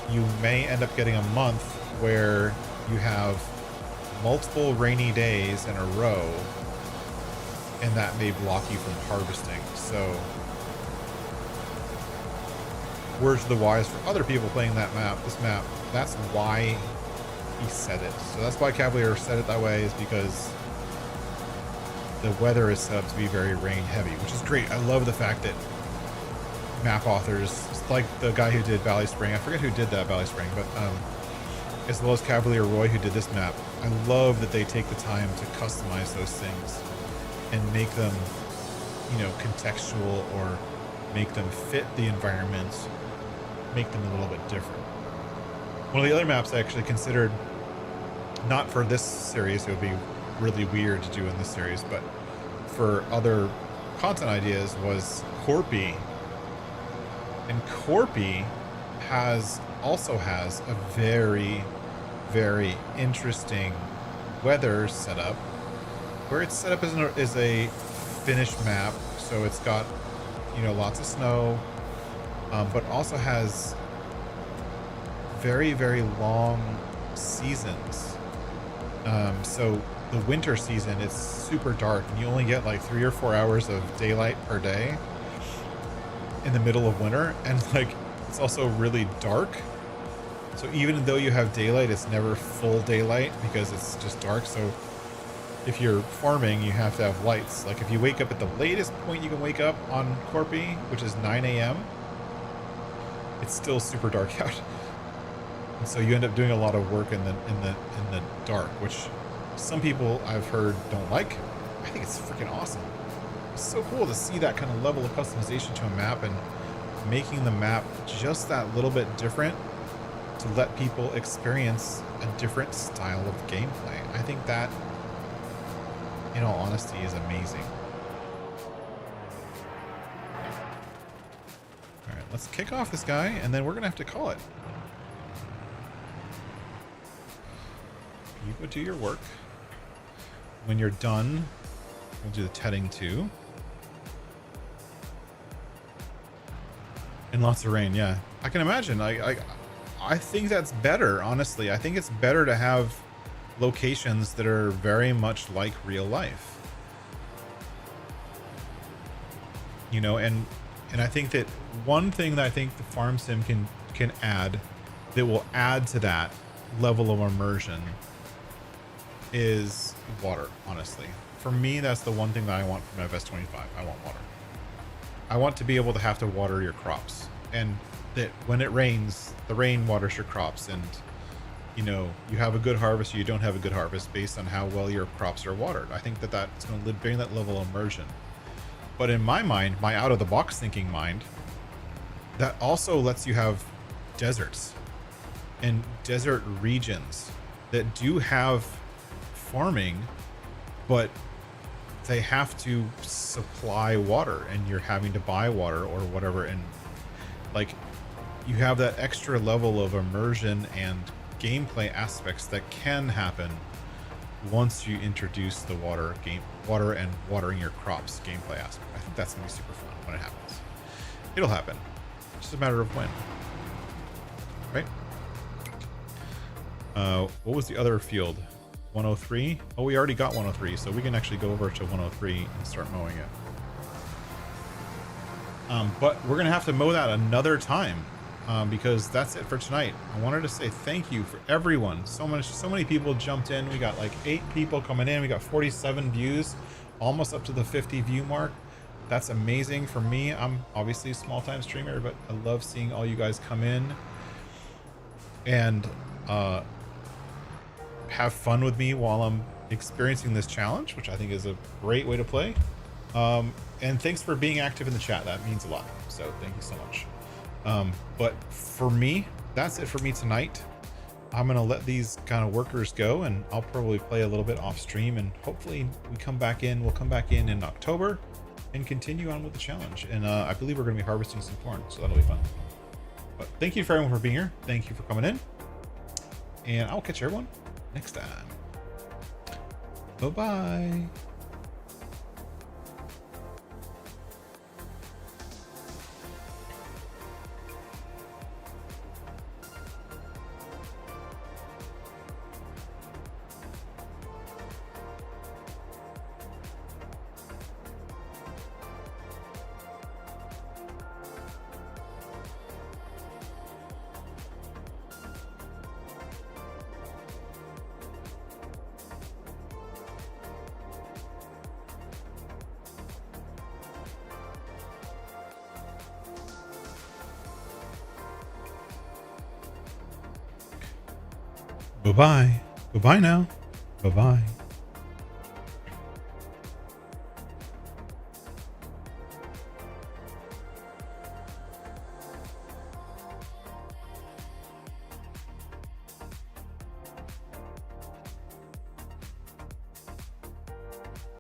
you may end up getting a month where you have multiple rainy days in a row, and that may block you from harvesting. So, words to the wise for other people playing this map, that's why he said it. So that's why Cavalier said it that way, is because the weather is set up to be very rain heavy, which is great. I love the fact that map authors, like the guy who did Valley Spring, I forget who did that Valley Spring, but as well as Cavalier Roy who did this map, I love that they take the time to customize those things and make them, you know, contextual, or make them fit the environment, make them a little bit different. One of the other maps I actually considered, not for this series, it would be really weird to do in this series, but for other content ideas, was Corpy. And Corpy also has a very, very interesting weather setup, where it's set up as a finished map. So it's got, you know, lots of snow, but also has very, very long seasons. So the winter season, it's super dark, and you only get like 3 or 4 hours of daylight per day in the middle of winter, and like it's also really dark. So even though you have daylight, it's never full daylight because it's just dark. So if you're farming, you have to have lights. Like if you wake up at the latest point you can wake up on Corpy, which is 9 a.m., it's still super dark out. And so you end up doing a lot of work in the dark, which some people I've heard don't like. I think it's freaking awesome. It's so cool to see that kind of level of customization to a map, and making the map just that little bit different to let people experience a different style of gameplay. I think that, in all honesty, is amazing. All right, let's kick off this guy, and then we're gonna have to call it. You go do your work. When you're done, we'll do the tedding too. And lots of rain, yeah. I can imagine. I think that's better, honestly. I think it's better to have locations that are very much like real life. You know, and I think that one thing that I think the farm sim can add, that will add to that level of immersion, is water, honestly. For me, that's the one thing that I want from FS25. I want water. I want to be able to have to water your crops, and that when it rains, the rain waters your crops, and you know, you have a good harvest or you don't have a good harvest based on how well your crops are watered. I think that that's going to bring that level of immersion. But in my mind, my out-of-the-box thinking mind, that also lets you have deserts and desert regions that do have farming, but they have to supply water, and you're having to buy water or whatever, and like you have that extra level of immersion and gameplay aspects that can happen once you introduce the water and watering your crops gameplay aspect. I think that's gonna be super fun when it happens. It'll happen. It's just a matter of when, right? What was the other field? 103? Oh, we already got 103, so we can actually go over to 103 and start mowing it. But we're gonna have to mow that another time, because that's it for tonight. I wanted to say thank you for everyone. So many people jumped in. We got like 8 people coming in. We got 47 views, almost up to the 50 view mark. That's amazing for me. I'm obviously a small time streamer, but I love seeing all you guys come in and have fun with me while I'm experiencing this challenge, which I think is a great way to play. And thanks for being active in the chat. That means a lot. So thank you so much. But for me, that's it for me tonight. I'm going to let these kind of workers go, and I'll probably play a little bit off stream, and hopefully we'll come back in in October and continue on with the challenge. And I believe we're going to be harvesting some corn, so that'll be fun. But thank you for everyone for being here. Thank you for coming in, and I'll catch everyone next time. Bye-bye. Bye-bye. Bye-bye now. Bye-bye.